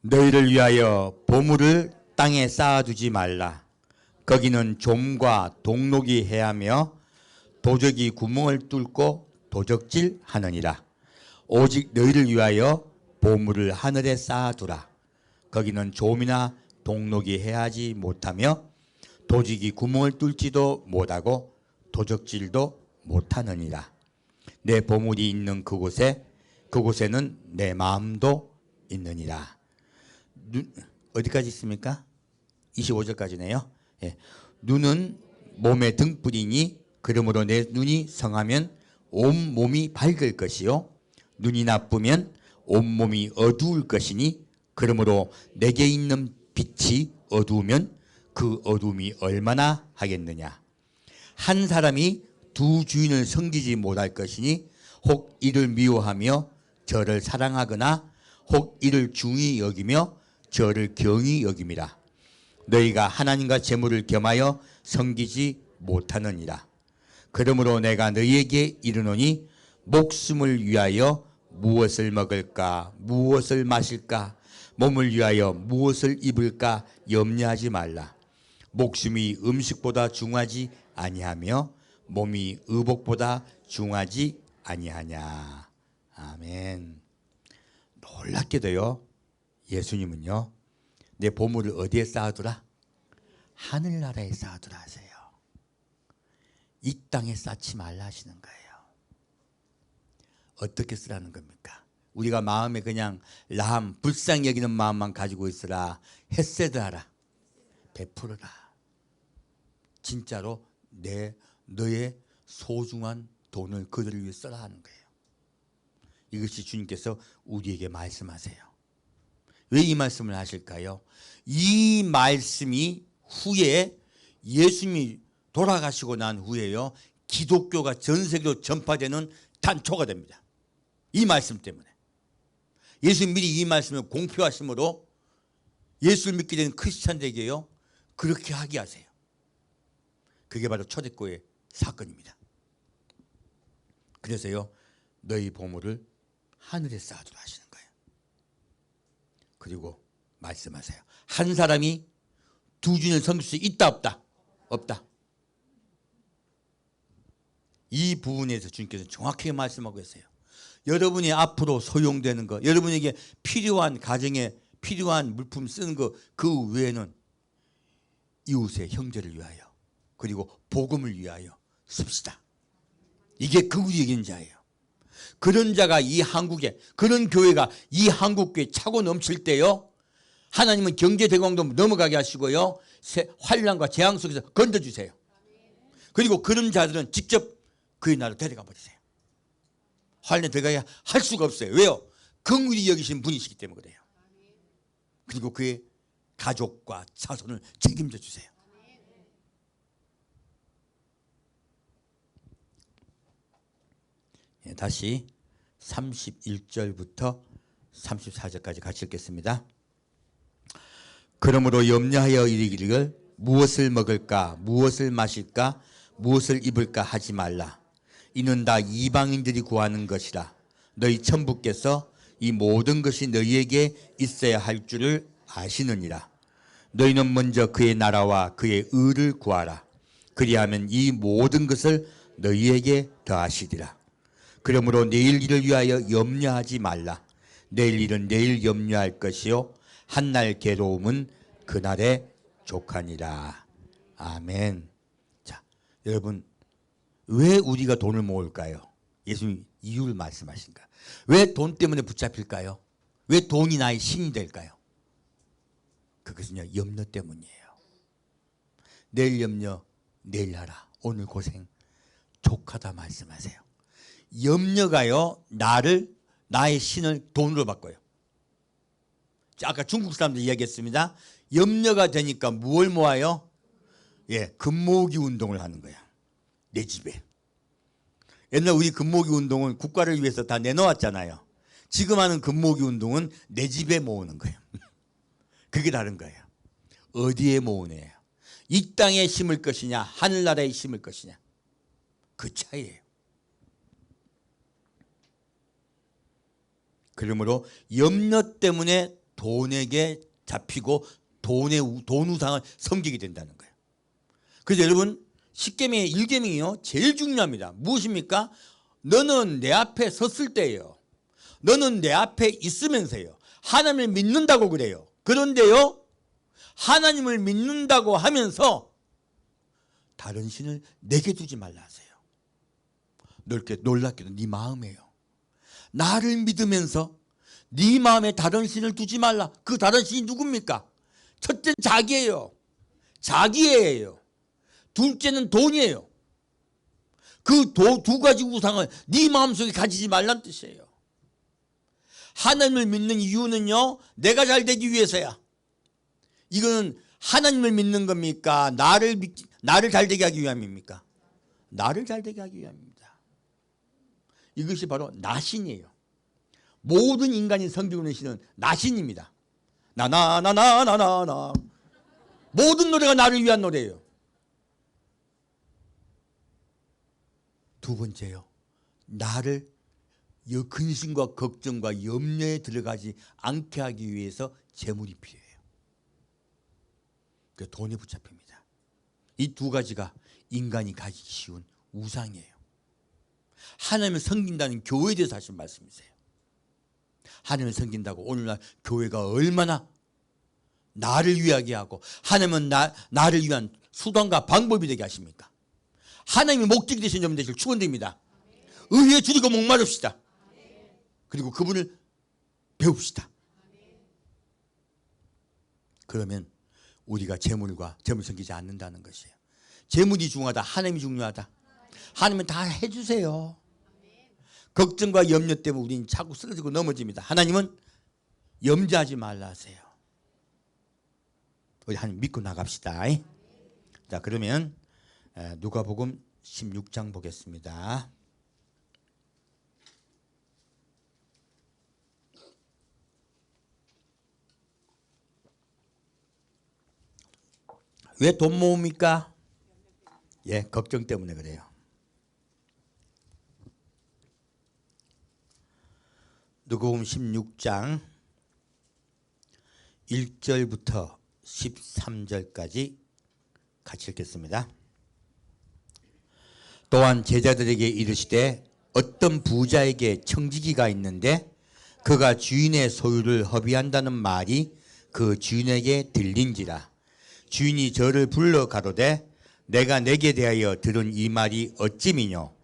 너희를 위하여 보물을 땅에 쌓아두지 말라. 거기는 좀과 동록이 해하며 도적이 구멍을 뚫고 도적질 하느니라. 오직 너희를 위하여 보물을 하늘에 쌓아두라. 거기는 좀이나 동록이 해하지 못하며 도적이 구멍을 뚫지도 못하고 도적질도 못하느니라. 내 보물이 있는 그곳에는 내 마음도 있느니라. 어디까지 있습니까? 25절까지네요. 예. 눈은 몸의 등불이니 그러므로 내 눈이 성하면 온 몸이 밝을 것이요 눈이 나쁘면 온 몸이 어두울 것이니 그러므로 내게 있는 빛이 어두우면 그 어두움이 얼마나 하겠느냐. 한 사람이 두 주인을 섬기지 못할 것이니 혹 이를 미워하며 저를 사랑하거나 혹 이를 중히 여기며 저를 경히 여김이라. 너희가 하나님과 재물을 겸하여 섬기지 못하느니라. 그러므로 내가 너희에게 이르노니 목숨을 위하여 무엇을 먹을까 무엇을 마실까 몸을 위하여 무엇을 입을까 염려하지 말라. 목숨이 음식보다 중하지 아니하며 몸이 의복보다 중하지 아니하냐. 아멘. 놀랍게도요, 예수님은요, 내 보물을 어디에 쌓아두라? 하늘나라에 쌓아두라 하세요. 이 땅에 쌓지 말라 하시는 거예요. 어떻게 쓰라는 겁니까? 우리가 마음에 그냥 람, 불쌍히 여기는 마음만 가지고 있으라. 햇세드 하라. 베풀어라. 진짜로 너의 소중한 돈을 그들을 위해 써라 하는 거예요. 이것이 주님께서 우리에게 말씀하세요. 왜 이 말씀을 하실까요? 이 말씀이 후에 예수님이 돌아가시고 난 후에요, 기독교가 전 세계로 전파되는 단초가 됩니다. 이 말씀 때문에. 예수님 미리 이 말씀을 공표하심으로 예수를 믿게 된 크리스찬들에게요, 그렇게 하게 하세요. 그게 바로 초대교회 사건입니다. 그래서요, 너희 보물을 하늘에 쌓아두라 하시는 거예요. 그리고 말씀하세요. 한 사람이 두 주인을 섬길 수 있다 없다? 없다. 이 부분에서 주님께서 정확하게 말씀하고 계세요. 여러분이 앞으로 소용되는 것, 여러분에게 필요한 가정에 필요한 물품 쓰는 것, 그 외에는 이웃의 형제를 위하여 그리고 복음을 위하여 씁시다. 이게 그분이 이긴 자예요. 그런 자가 이 한국에, 그런 교회가 이 한국교회에 차고 넘칠 때요, 하나님은 경제대공도 넘어가게 하시고요, 환난과 재앙 속에서 건져주세요. 그리고 그런 자들은 직접 그의 나라로 데려가 버리세요. 환난에 들어가야 할 수가 없어요. 왜요? 긍휼히 여기신 분이시기 때문에 그래요. 그리고 그의 가족과 자손을 책임져 주세요. 다시 31절부터 34절까지 같이 읽겠습니다. 그러므로 염려하여 이르기를 무엇을 먹을까 무엇을 마실까 무엇을 입을까 하지 말라. 이는 다 이방인들이 구하는 것이라. 너희 천부께서 이 모든 것이 너희에게 있어야 할 줄을 아시느니라. 너희는 먼저 그의 나라와 그의 의를 구하라. 그리하면 이 모든 것을 너희에게 더하시리라. 그러므로 내일 일을 위하여 염려하지 말라. 내일 일은 내일 염려할 것이요 한날 괴로움은 그날에 족하니라. 아멘. 자, 여러분, 왜 우리가 돈을 모을까요? 예수님 이유를 말씀하신가? 왜 돈 때문에 붙잡힐까요? 왜 돈이 나의 신이 될까요? 그것은요, 염려 때문이에요. 내일 염려 내일 하라. 오늘 고생 족하다 말씀하세요. 염려가요, 나의 신을 돈으로 바꿔요. 아까 중국 사람들 이야기했습니다. 염려가 되니까 무엇을 모아요? 예, 금모으기 운동을 하는 거야. 내 집에. 옛날 우리 금모으기 운동은 국가를 위해서 다 내놓았잖아요. 지금 하는 금모으기 운동은 내 집에 모으는 거예요. 그게 다른 거예요. 어디에 모으네요? 이 땅에 심을 것이냐 하늘나라에 심을 것이냐, 그 차이예요. 그러므로 염려 때문에 돈에게 잡히고 돈 우상을 섬기게 된다는 거예요. 그래서 여러분 십계명의 1계명이요 제일 중요합니다. 무엇입니까? 너는 내 앞에 섰을 때예요. 너는 내 앞에 있으면서요. 하나님을 믿는다고 그래요. 그런데요 하나님을 믿는다고 하면서 다른 신을 내게 두지 말라 하세요. 놀랍게도 네 마음이에요. 나를 믿으면서 네 마음에 다른 신을 두지 말라. 그 다른 신이 누굽니까? 첫째는 자기예요. 자기예요. 둘째는 돈이에요. 그 두 가지 우상을 네 마음속에 가지지 말란 뜻이에요. 하나님을 믿는 이유는요 내가 잘 되기 위해서야. 이거는 하나님을 믿는 겁니까? 나를 잘 되게 하기 위함입니까? 나를 잘 되게 하기 위함입니다. 이것이 바로 나신이에요. 모든 인간이 섬기는 신은 나신입니다. 나나나나나나나 모든 노래가 나를 위한 노래예요. 두 번째요. 나를 근심과 걱정과 염려에 들어가지 않게 하기 위해서 재물이 필요해요. 그 돈에 붙잡힙니다. 이 두 가지가 인간이 가지기 쉬운 우상이에요. 하나님을 섬긴다는 교회에 대해서 하신 말씀이세요. 하나님을 섬긴다고 오늘날 교회가 얼마나 나를 위하게 하고 하나님은 나를 위한 수단과 방법이 되게 하십니까? 하나님이 목적이 되신 여러분 되실 축원드립니다. 의에 줄이고 목마릅시다. 그리고 그분을 배웁시다. 그러면 우리가 재물 섬기지 않는다는 것이에요. 재물이 중요하다. 하나님이 중요하다. 하나님은 다 해주세요. 걱정과 염려 때문에 우리는 자꾸 쓰러지고 넘어집니다. 하나님은 염려하지 말라 하세요. 우리 하나님 믿고 나갑시다. 자, 그러면 누가복음 16장 보겠습니다. 왜 돈 모읍니까? 예, 걱정 때문에 그래요. 누가복음 16장 1절부터 13절까지 같이 읽겠습니다. 또한 제자들에게 이르시되 어떤 부자에게 청지기가 있는데 그가 주인의 소유를 허비한다는 말이 그 주인에게 들린지라. 주인이 저를 불러 가로되 내가 내게 대하여 들은 이 말이 어찌미뇨.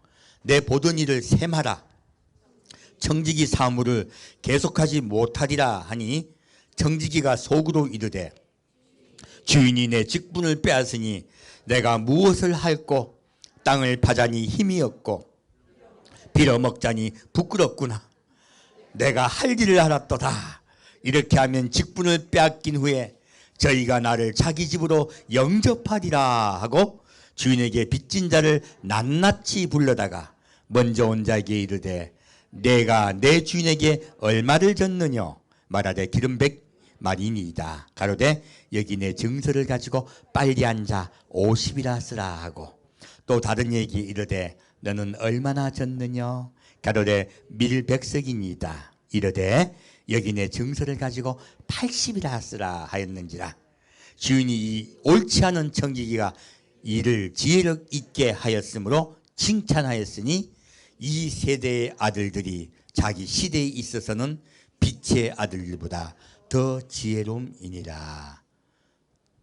내 보던 일을 셈하라. 청지기 사무를 계속하지 못하리라 하니 청지기가 속으로 이르되 주인이 내 직분을 빼앗으니 내가 무엇을 할꼬. 땅을 파자니 힘이 없고 빌어먹자니 부끄럽구나. 내가 할 일을 알았도다. 이렇게 하면 직분을 빼앗긴 후에 저희가 나를 자기 집으로 영접하리라 하고 주인에게 빚진 자를 낱낱이 불러다가 먼저 온 자에게 이르되 내가 내 주인에게 얼마를 졌느냐. 말하되 100마리니이다. 가로되 여기 내 증서를 가지고 빨리 앉아 50이라 쓰라 하고 또 다른 얘기 이르되 너는 얼마나 졌느냐. 가로되 밀백석이니이다. 이르되 여기 내 증서를 가지고 80이라 쓰라 하였는지라. 주인이 이 옳지 않은 청지기가 이를 지혜력 있게 하였으므로 칭찬하였으니 이 세대의 아들들이 자기 시대에 있어서는 빛의 아들들보다 더 지혜로움이니라.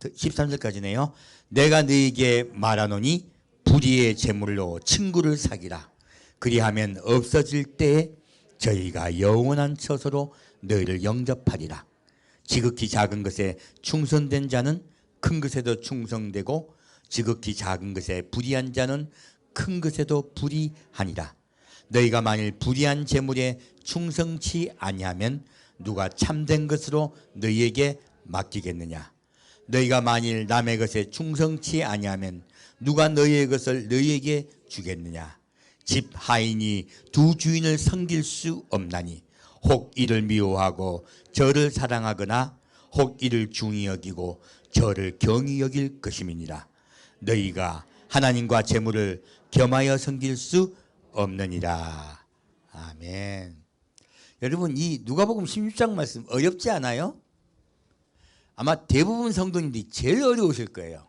13절까지네요. 내가 너에게 말하노니 불의의 재물로 친구를 사기라. 그리하면 없어질 때에 저희가 영원한 처소로 너희를 영접하리라. 지극히 작은 것에 충성된 자는 큰 것에도 충성되고 지극히 작은 것에 불의한 자는 큰 것에도 불의하니라. 너희가 만일 불의한 재물에 충성치 아니하면 누가 참된 것으로 너희에게 맡기겠느냐. 너희가 만일 남의 것에 충성치 아니하면 누가 너희의 것을 너희에게 주겠느냐. 집 하인이 두 주인을 섬길 수 없나니 혹 이를 미워하고 저를 사랑하거나 혹 이를 중히 여기고 저를 경히 여길 것임이니라. 너희가 하나님과 재물을 겸하여 섬길 수 없느니라. 아멘. 여러분 이 누가복음 16장 말씀 어렵지 않아요? 아마 대부분 성도님들이 제일 어려우실 거예요.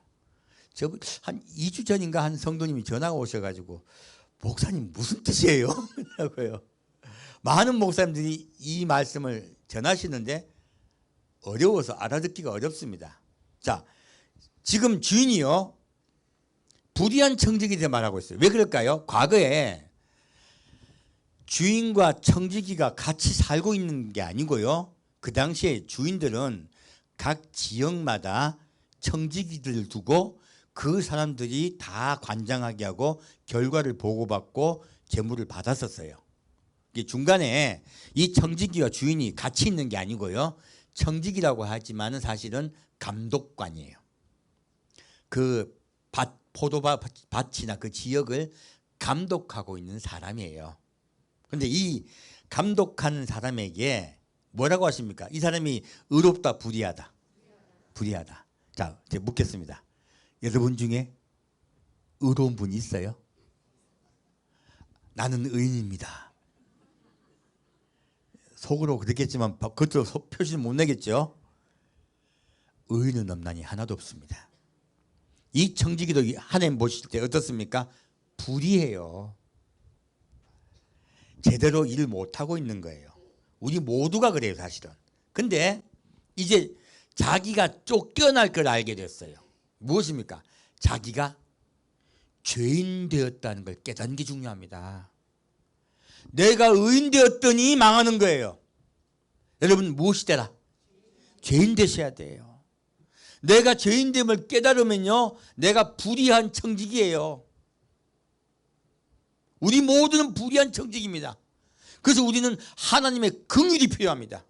저 한 2주 전인가 한 성도님이 전화가 오셔가지고 목사님 무슨 뜻이에요? 라고요. 많은 목사님들이 이 말씀을 전하시는데 어려워서 알아듣기가 어렵습니다. 자, 지금 주인이요 불의한 청지기에 대해 말하고 있어요. 왜 그럴까요? 과거에 주인과 청지기가 같이 살고 있는 게 아니고요. 그 당시에 주인들은 각 지역마다 청지기들을 두고 그 사람들이 다 관장하게 하고 결과를 보고받고 재물을 받았었어요. 중간에 이 청지기와 주인이 같이 있는 게 아니고요. 청지기라고 하지만 사실은 감독관이에요. 그 포도밭이나 그 지역을 감독하고 있는 사람이에요. 그런데 이 감독하는 사람에게 뭐라고 하십니까? 이 사람이 의롭다 불의하다? 불의하다. 자, 이제 묻겠습니다. 여러분 중에 의로운 분이 있어요? 나는 의인입니다. 속으로 그랬겠지만 겉으로 표시는 못 내겠죠. 의인은 없나니 하나도 없습니다. 이 청지기도 하나님 보실 때 어떻습니까? 불의해요. 제대로 일을 못하고 있는 거예요. 우리 모두가 그래요 사실은. 근데 이제 자기가 쫓겨날 걸 알게 됐어요. 무엇입니까? 자기가 죄인 되었다는 걸 깨닫는 게 중요합니다. 내가 의인 되었더니 망하는 거예요. 여러분 무엇이 되라? 죄인 되셔야 돼요. 내가 죄인됨을 깨달으면요 내가 불의한 청지기예요. 우리 모두는 불의한 청지기입니다. 그래서 우리는 하나님의 긍휼이 필요합니다.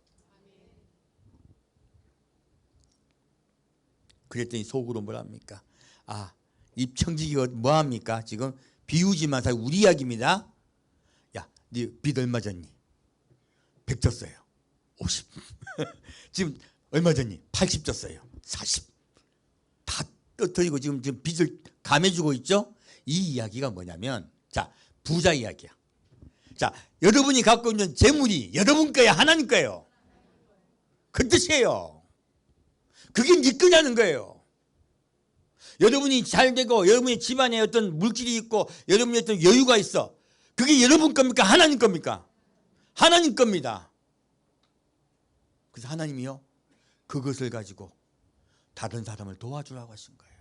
그랬더니 속으로 뭐랍니까? 아, 이 청지기가 뭐합니까? 지금 비우지만 사실 우리 이야기입니다. 야, 네 빚 얼마 졌니? 100 졌어요. 50. 지금 얼마 졌니? 80 졌어요. 40. 다 떠뜨리고 지금 빚을 감해주고 있죠? 이 이야기가 뭐냐면 자, 부자 이야기야. 자, 여러분이 갖고 있는 재물이 여러분 거야, 하나님 거예요. 그 뜻이에요. 그게 네 거냐는 거예요. 여러분이 잘 되고 여러분의 집안에 어떤 물질이 있고 여러분이 어떤 여유가 있어. 그게 여러분 겁니까? 하나님 겁니까? 하나님 겁니다. 그래서 하나님이요 그것을 가지고 다른 사람을 도와주라고 하신 거예요.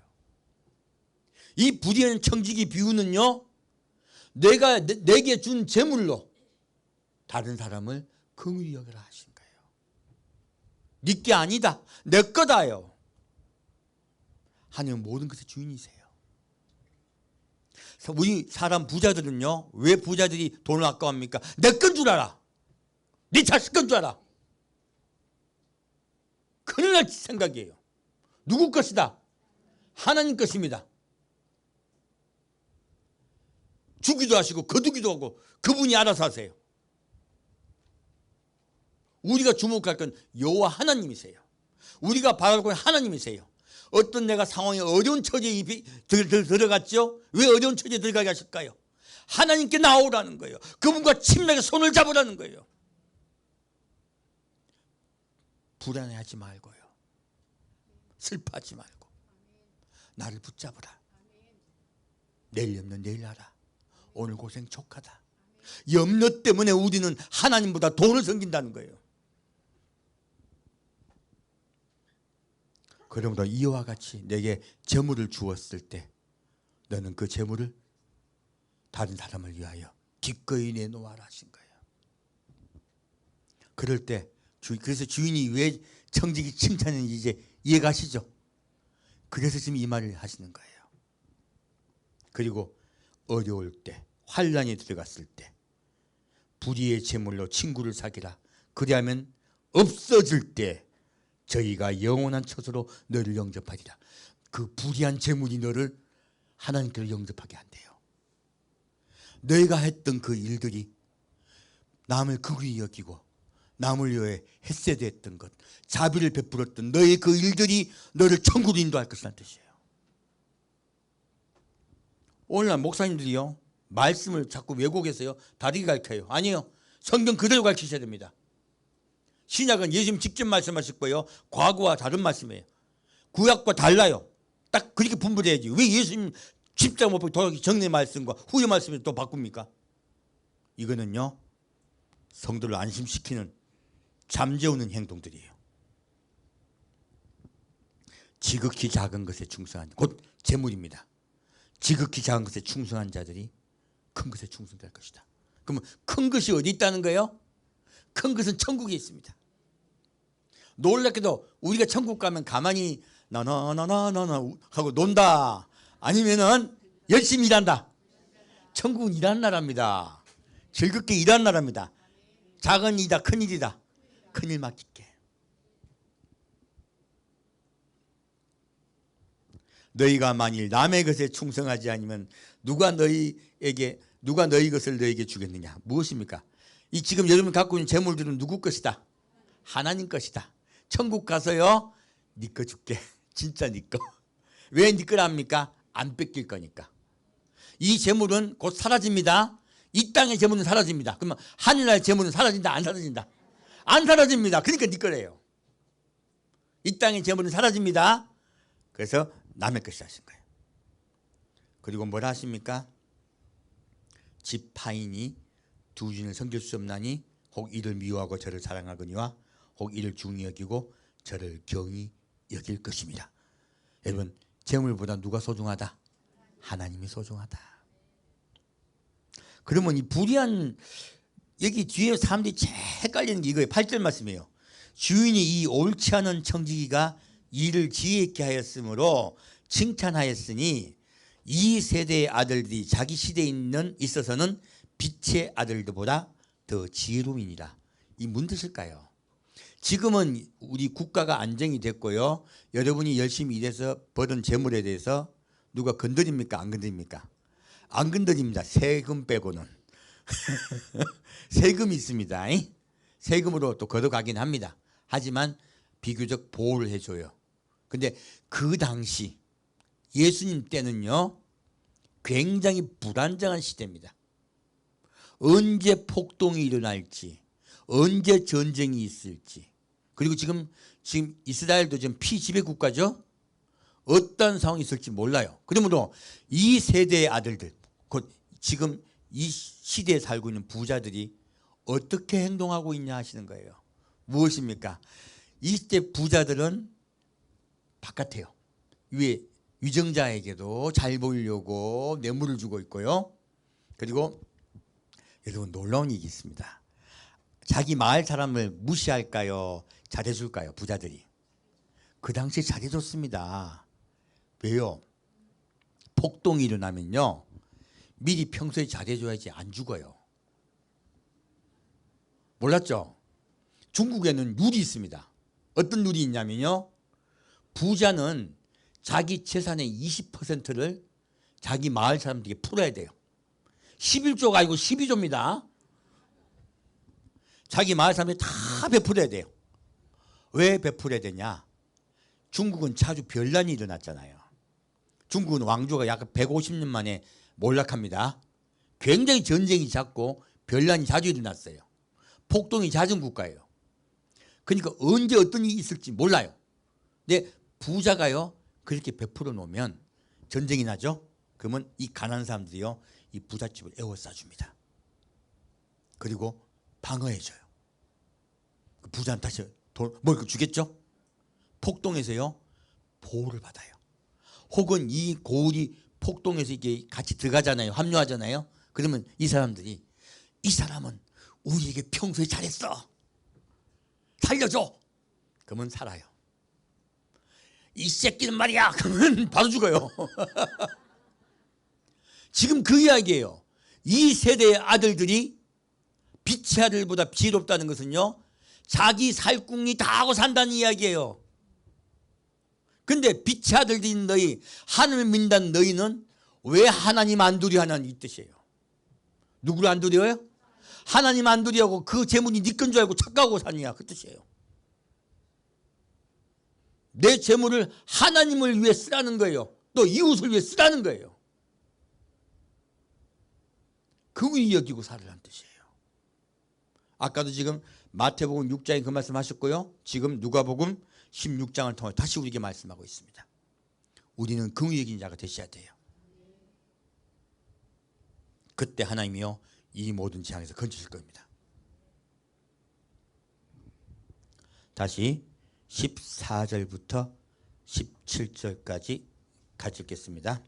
이 불의한 청지기 비유는요 내가 내게 준 재물로 다른 사람을 긍휼히 여기라 하신 거예요. 네 게 아니다. 내 거다요. 하나님은 모든 것의 주인이세요. 우리 사람 부자들은요 왜 부자들이 돈을 아까워합니까? 내 건 줄 알아. 네 자식 건 줄 알아. 큰일 날 생각이에요. 누구 것이다? 하나님 것입니다. 주기도 하시고 거두기도 하고 그분이 알아서 하세요. 우리가 주목할 건 여호와 하나님이세요. 우리가 바라볼 건 하나님이세요. 어떤 내가 상황이 어려운 처지에 들어갔죠? 왜 어려운 처지에 들어가게 하실까요? 하나님께 나오라는 거예요. 그분과 친밀하게 손을 잡으라는 거예요. 불안해하지 말고요. 슬퍼하지 말고 나를 붙잡으라. 내일 없는 내일 하라. 오늘 고생 족하다. 염려 때문에 우리는 하나님보다 돈을 섬긴다는 거예요. 그러므로 이와 같이 내게 재물을 주었을 때 너는 그 재물을 다른 사람을 위하여 기꺼이 내놓아라 하신 거예요. 그럴 때 그래서 주인이 왜 청지기 칭찬했는지 이제 이해가시죠? 그래서 지금 이 말을 하시는 거예요. 그리고 어려울 때 환난이 들어갔을 때 불의의 재물로 친구를 사귀라. 그리하면 없어질 때 저희가 영원한 처소로 너를 영접하리라. 그 불의한 재물이 너를 하나님께로 영접하게 한대요. 너희가 했던 그 일들이 남을 긍휼히 여기고 남을 위해 햇세드했던 것, 자비를 베풀었던 너의 그 일들이 너를 천국으로 인도할 것이라는 뜻이에요. 오늘날 목사님들이요 말씀을 자꾸 왜곡해서요 다르게 가르쳐요. 아니에요. 성경 그대로 가르치셔야 됩니다. 신약은 예수님 직접 말씀하셨고요. 과거와 다른 말씀이에요. 구약과 달라요. 딱 그렇게 분별해야지. 왜 예수님 십자가 못 박히고 정례 말씀과 후의 말씀을 또 바꿉니까? 이거는요, 성도를 안심시키는 잠재우는 행동들이에요. 지극히 작은 것에 충성한, 곧 재물입니다. 지극히 작은 것에 충성한 자들이 큰 것에 충성될 것이다. 그러면 큰 것이 어디 있다는 거예요? 큰 것은 천국에 있습니다. 놀랍게도 우리가 천국 가면 가만히 나나나나나 하고 논다, 아니면은 열심히 일한다. 천국은 일하는 나라입니다. 즐겁게 일하는 나라입니다. 작은 일이다 큰 일이다, 큰 일 맡길게. 너희가 만일 남의 것에 충성하지 않으면 누가 너희 것을 너희에게 주겠느냐? 무엇입니까? 이 지금 여러분 갖고 있는 재물들은 누구 것이다? 하나님 것이다. 천국 가서요, 네 거 줄게. 진짜 네 거. 왜 네 거랍니까? 안 뺏길 거니까. 이 재물은 곧 사라집니다. 이 땅의 재물은 사라집니다. 그러면 하늘나라의 재물은 사라진다, 안 사라진다? 안 사라집니다. 그러니까 네 거래요. 이 땅의 재물은 사라집니다. 그래서 남의 것이 하신 거예요. 그리고 뭐라 하십니까? 집 파인이 두 주인을 섬길 수 없나니 혹 이를 미워하고 저를 사랑하거니와 혹 이를 중히 여기고 저를 경히 여길 것입니다. 여러분, 재물보다 누가 소중하다? 하나님이 소중하다. 그러면 이 불의한, 여기 뒤에 사람들이 제일 헷갈리는 게 이거예요. 8절 말씀이에요. 주인이 이 옳지 않은 청지기가 이를 지혜 있게 하였으므로 칭찬하였으니 이 세대의 아들들이 자기 시대에 있어서는 빛의 아들들보다 더 지혜로우니라. 이 무슨 뜻일까요? 지금은 우리 국가가 안정이 됐고요, 여러분이 열심히 일해서 벌은 재물에 대해서 누가 건드립니까? 안 건드립니까? 안 건드립니다. 세금 빼고는. 세금이 있습니다. 세금으로 또 걷어가긴 합니다. 하지만 비교적 보호를 해줘요. 근데 그 당시 예수님 때는요, 굉장히 불안정한 시대입니다. 언제 폭동이 일어날지, 언제 전쟁이 있을지. 그리고 지금 이스라엘도 지금 피지배 국가죠. 어떤 상황이 있을지 몰라요. 그러므로 이 세대의 아들들, 곧 지금 이 시대에 살고 있는 부자들이 어떻게 행동하고 있냐 하시는 거예요. 무엇입니까? 이때 부자들은 바깥에요. 위에 위정자에게도 잘 보이려고 뇌물을 주고 있고요. 그리고 여러분, 놀라운 일이 있습니다. 자기 마을 사람을 무시할까요? 잘해줄까요? 부자들이. 그 당시에 잘해줬습니다. 왜요? 폭동이 일어나면요, 미리 평소에 잘해줘야지 안 죽어요. 몰랐죠? 중국에는 룰이 있습니다. 어떤 룰이 있냐면요, 부자는 자기 재산의 20%를 자기 마을 사람들에게 풀어야 돼요. 11조가 아니고 12조입니다. 자기 마을 사람들이 다 베풀어야 돼요. 왜 베풀어야 되냐? 중국은 자주 변란이 일어났잖아요. 중국은 왕조가 약 150년 만에 몰락합니다. 굉장히 전쟁이 잦고 변란이 자주 일어났어요. 폭동이 잦은 국가예요. 그러니까 언제 어떤 일이 있을지 몰라요. 근데 부자가요, 그렇게 베풀어 놓으면 전쟁이 나죠. 그러면 이 가난한 사람들이요, 이 부잣집을 에워싸줍니다. 그리고 방어해줘요. 그 부자는 다시 뭘 주겠죠? 폭동에서요, 보호를 받아요. 혹은 이 고을이 폭동에서 이게 같이 들어가잖아요. 합류하잖아요. 그러면 이 사람들이, 이 사람은 우리에게 평소에 잘했어, 살려줘. 그러면 살아요. 이 새끼는 말이야, 그러면 바로 죽어요. 지금 그 이야기예요. 이 세대의 아들들이 빛의 아들보다 지혜롭다는 것은요, 자기 살궁리 다 하고 산다는 이야기예요. 근데 빛의 아들들인 너희, 하나님을 믿는 너희는 왜 하나님 안 두려워하는 이 뜻이에요. 누구를 안 두려워요? 하나님 안 두려워하고 그 재물이 네 건 줄 알고 착각하고 사느냐, 그 뜻이에요. 내 재물을 하나님을 위해 쓰라는 거예요. 또 이웃을 위해 쓰라는 거예요. 그위 여기고 살으라는 뜻이에요. 아까도 지금 마태복음 6장에 그 말씀하셨고요. 지금 누가복음 16장을 통해 다시 우리에게 말씀하고 있습니다. 우리는 긍휼히 여기는 자가 되셔야 돼요. 그때 하나님이요 이 모든 재앙에서 건지실 겁니다. 다시 14절부터 17절까지 같이 읽겠습니다.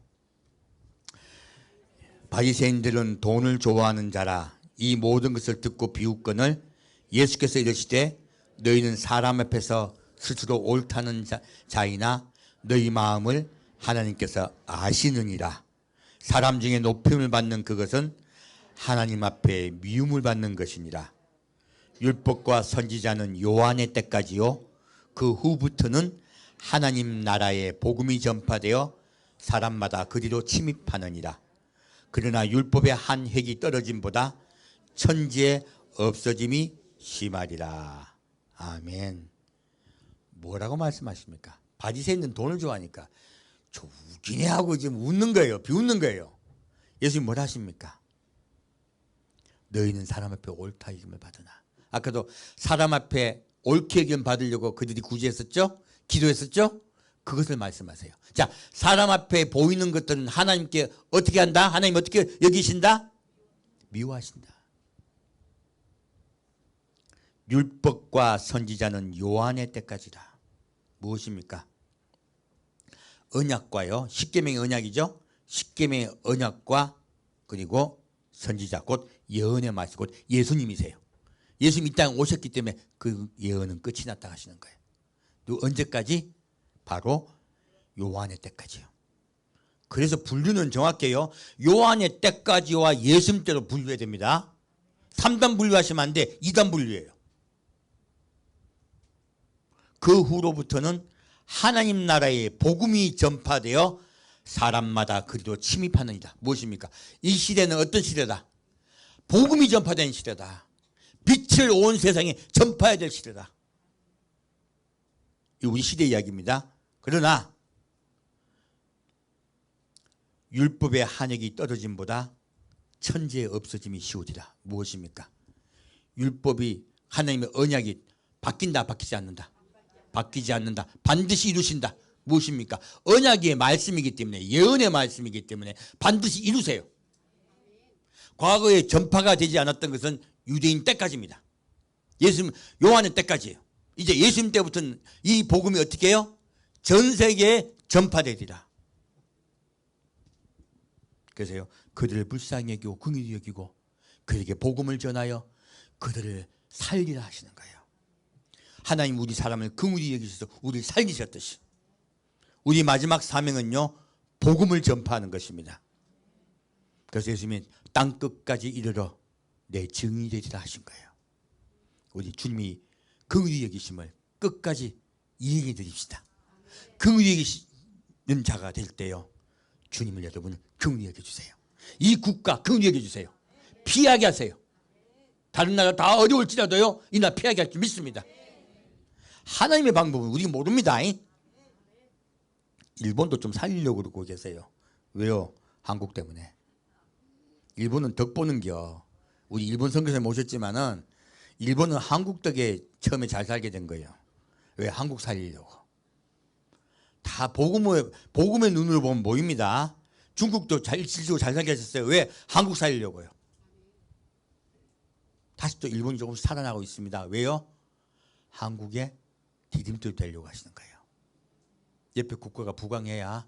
바리새인들은 돈을 좋아하는 자라 이 모든 것을 듣고 비웃거늘 예수께서 이르시되 너희는 사람 앞에서 스스로 옳다는 자이나 너희 마음을 하나님께서 아시느니라. 사람 중에 높임을 받는 그것은 하나님 앞에 미움을 받는 것이니라. 율법과 선지자는 요한의 때까지요 그 후부터는 하나님 나라의 복음이 전파되어 사람마다 그리로 침입하느니라. 그러나 율법의 한 획이 떨어짐보다 천지의 없어짐이 심하리라. 아멘. 뭐라고 말씀하십니까? 바리새인은 돈을 좋아하니까 웃기네 하고 지금 웃는 거예요. 비웃는 거예요. 예수님 뭐라 하십니까? 너희는 사람 앞에 옳다 여김을 받으나. 아까도 사람 앞에 옳게 여김을 받으려고 그들이 구제했었죠? 기도했었죠? 그것을 말씀하세요. 자, 사람 앞에 보이는 것들은 하나님께 어떻게 한다? 하나님 어떻게 여기신다? 미워하신다. 율법과 선지자는 요한의 때까지라. 무엇입니까? 언약과요. 십계명의 언약이죠. 십계명의 언약과 그리고 선지자 곧 예언의 말씀 곧 예수님이세요. 예수님 이 땅에 오셨기 때문에 그 예언은 끝이 났다 하시는 거예요. 또 언제까지? 바로 요한의 때까지요. 그래서 분류는 정확해요. 요한의 때까지와 예수님 때로 분류해야 됩니다. 3단 분류하시면 안 돼. 2단 분류예요. 그 후로부터는 하나님 나라의 복음이 전파되어 사람마다 그리로 침입하는 이다. 무엇입니까? 이 시대는 어떤 시대다? 복음이 전파되는 시대다. 빛을 온 세상에 전파해야 될 시대다. 이 우리 시대 이야기입니다. 그러나 율법의 한획이 떨어짐보다 천지의 없어짐이 쉬우리라. 무엇입니까? 율법이 하나님의 언약이 바뀐다 바뀌지 않는다? 바뀌지 않는다. 반드시 이루신다. 무엇입니까? 언약의 말씀이기 때문에 예언의 말씀이기 때문에 반드시 이루세요. 과거에 전파가 되지 않았던 것은 유대인 때까지입니다. 예수님 요한의 때까지예요. 이제 예수님 때부터는 이 복음이 어떻게 해요? 전 세계에 전파되리라. 그래서요 그들을 불쌍히 여기고 긍휼히 여기고 그에게 복음을 전하여 그들을 살리라 하시는 거예요. 하나님 우리 사람을 긍휼히 여기셔서 우리를 살리셨듯이 우리 마지막 사명은요 복음을 전파하는 것입니다. 그래서 예수님이 땅끝까지 이르러 내 증인이 되리라 하신 거예요. 우리 주님이 긍휼히 여기심을 끝까지 이행해 드립시다. 긍휼히 여기시는 자가 될 때요 주님을 여러분 긍휼히 여겨주세요. 이 국가 긍휼히 여겨주세요. 피하게 하세요. 다른 나라 다 어려울지라도요 이 나라 피하게 할 줄 믿습니다. 하나님의 방법은 우리가 모릅니다. 일본도 좀 살리려고 그러고 계세요. 왜요? 한국 때문에. 일본은 덕 보는겨. 우리 일본 선교사님 오셨지만은 일본은 한국 덕에 처음에 잘 살게 된 거예요. 왜? 한국 살리려고. 다 복음의 눈으로 보면 보입니다. 중국도 실제로 잘 살게 하셨어요. 왜? 한국 살리려고요. 다시 또 일본이 조금씩 살아나고 있습니다. 왜요? 한국의 디딤돌이 되려고 하시는 거예요. 옆에 국가가 부강해야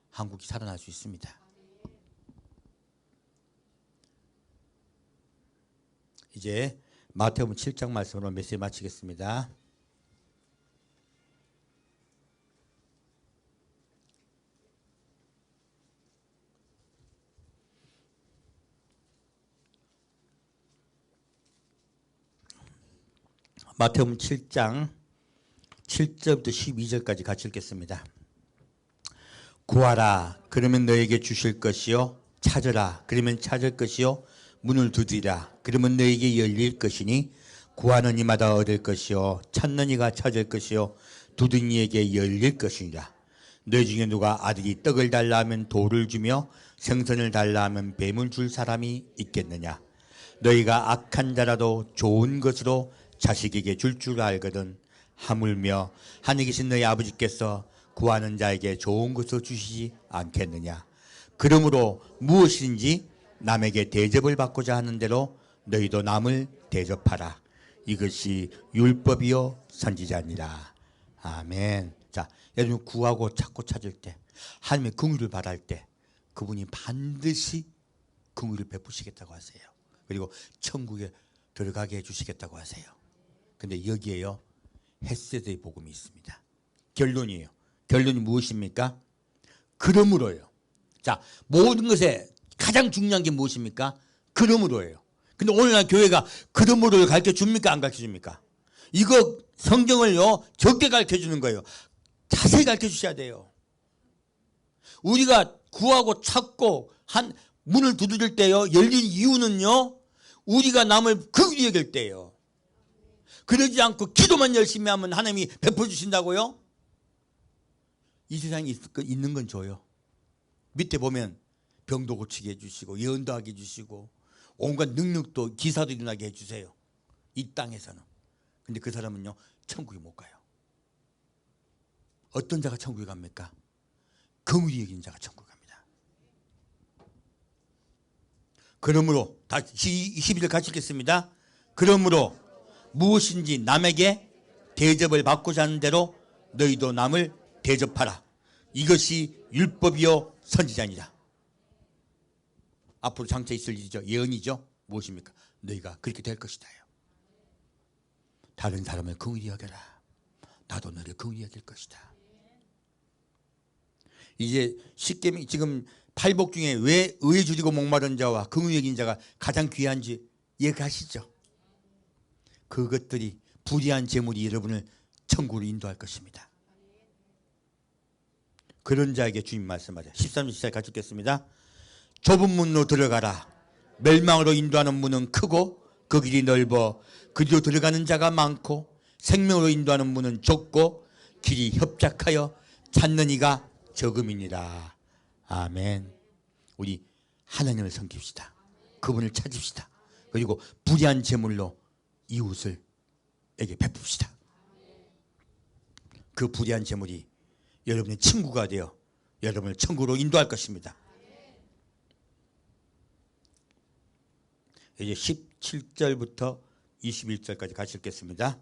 한국이 살아날 수 있습니다. 이제 마태복음 7장 말씀으로 메시지 마치겠습니다. 마태복음 7장 7절부터 12절까지 같이 읽겠습니다. 구하라 그러면 너에게 주실 것이요 찾으라 그러면 찾을 것이요 문을 두드리라 그러면 너에게 열릴 것이니 구하는 이마다 얻을 것이요 찾는 이가 찾을 것이요 두드리는 이에게 열릴 것이니라. 너희 중에 누가 아들이 떡을 달라 하면 돌을 주며 생선을 달라 하면 뱀을 줄 사람이 있겠느냐. 너희가 악한 자라도 좋은 것으로 자식에게 줄 알거든 하물며 하늘에 계신 너희 아버지께서 구하는 자에게 좋은 것을 주시지 않겠느냐. 그러므로 무엇인지 남에게 대접을 받고자 하는 대로 너희도 남을 대접하라. 이것이 율법이요 선지자니라. 아멘. 자, 여러분 구하고 찾고 찾을 때 하나님의 긍휼을 바랄 때 그분이 반드시 긍휼을 베푸시겠다고 하세요. 그리고 천국에 들어가게 해주시겠다고 하세요. 근데 여기에요 헤세드의 복음이 있습니다. 결론이에요. 결론이 무엇입니까? 그러므로요. 자, 모든 것에 가장 중요한 게 무엇입니까? 그러므로예요. 근데 오늘날 교회가 그러므로를 가르쳐 줍니까? 안 가르쳐 줍니까? 이거 성경을요 적게 가르쳐 주는 거예요. 자세히 가르쳐 주셔야 돼요. 우리가 구하고 찾고 한 문을 두드릴 때요 열린 이유는요 우리가 남을 긍휼히 여길 때예요. 그러지 않고 기도만 열심히 하면 하나님이 베풀어 주신다고요? 이 세상에 있는 건 줘요. 밑에 보면 병도 고치게 해주시고 예언도 하게 해주시고 온갖 능력도 기사도 일어나게 해주세요. 이 땅에서는. 근데 그 사람은요 천국에 못 가요. 어떤 자가 천국에 갑니까? 긍휼히 여긴 자가 천국에 갑니다. 그러므로 다시 21절 같이 읽겠습니다. 그러므로 무엇인지 남에게 대접을 받고자 하는 대로 너희도 남을 대접하라. 이것이 율법이요 선지자니라. 앞으로 장차 있을 일이죠. 예언이죠. 무엇입니까? 너희가 그렇게 될 것이다. 다른 사람을 긍휼히 여겨라. 나도 너를 긍휼히 여길 것이다. 이제 십계명 지금 팔복 중에 왜 의에 줄이고 목마른 자와 긍휼히 여긴 자가 가장 귀한지 이해가시죠? 그것들이 불의한 재물이 여러분을 천국으로 인도할 것입니다. 그런 자에게 주님 말씀하세요. 13절 14절 같이 읽겠습니다. 좁은 문으로 들어가라. 멸망으로 인도하는 문은 크고 그 길이 넓어 그리로 들어가는 자가 많고 생명으로 인도하는 문은 좁고 길이 협착하여 찾는 이가 적음이니라. 아멘. 우리 하나님을 섬깁시다. 그분을 찾읍시다. 그리고 불의한 재물로 이웃을 에게 베풉시다. 그 불의한 재물이 여러분의 친구가 되어 여러분을 천국으로 인도할 것입니다. 이제 17절부터 21절까지 같이 읽겠습니다.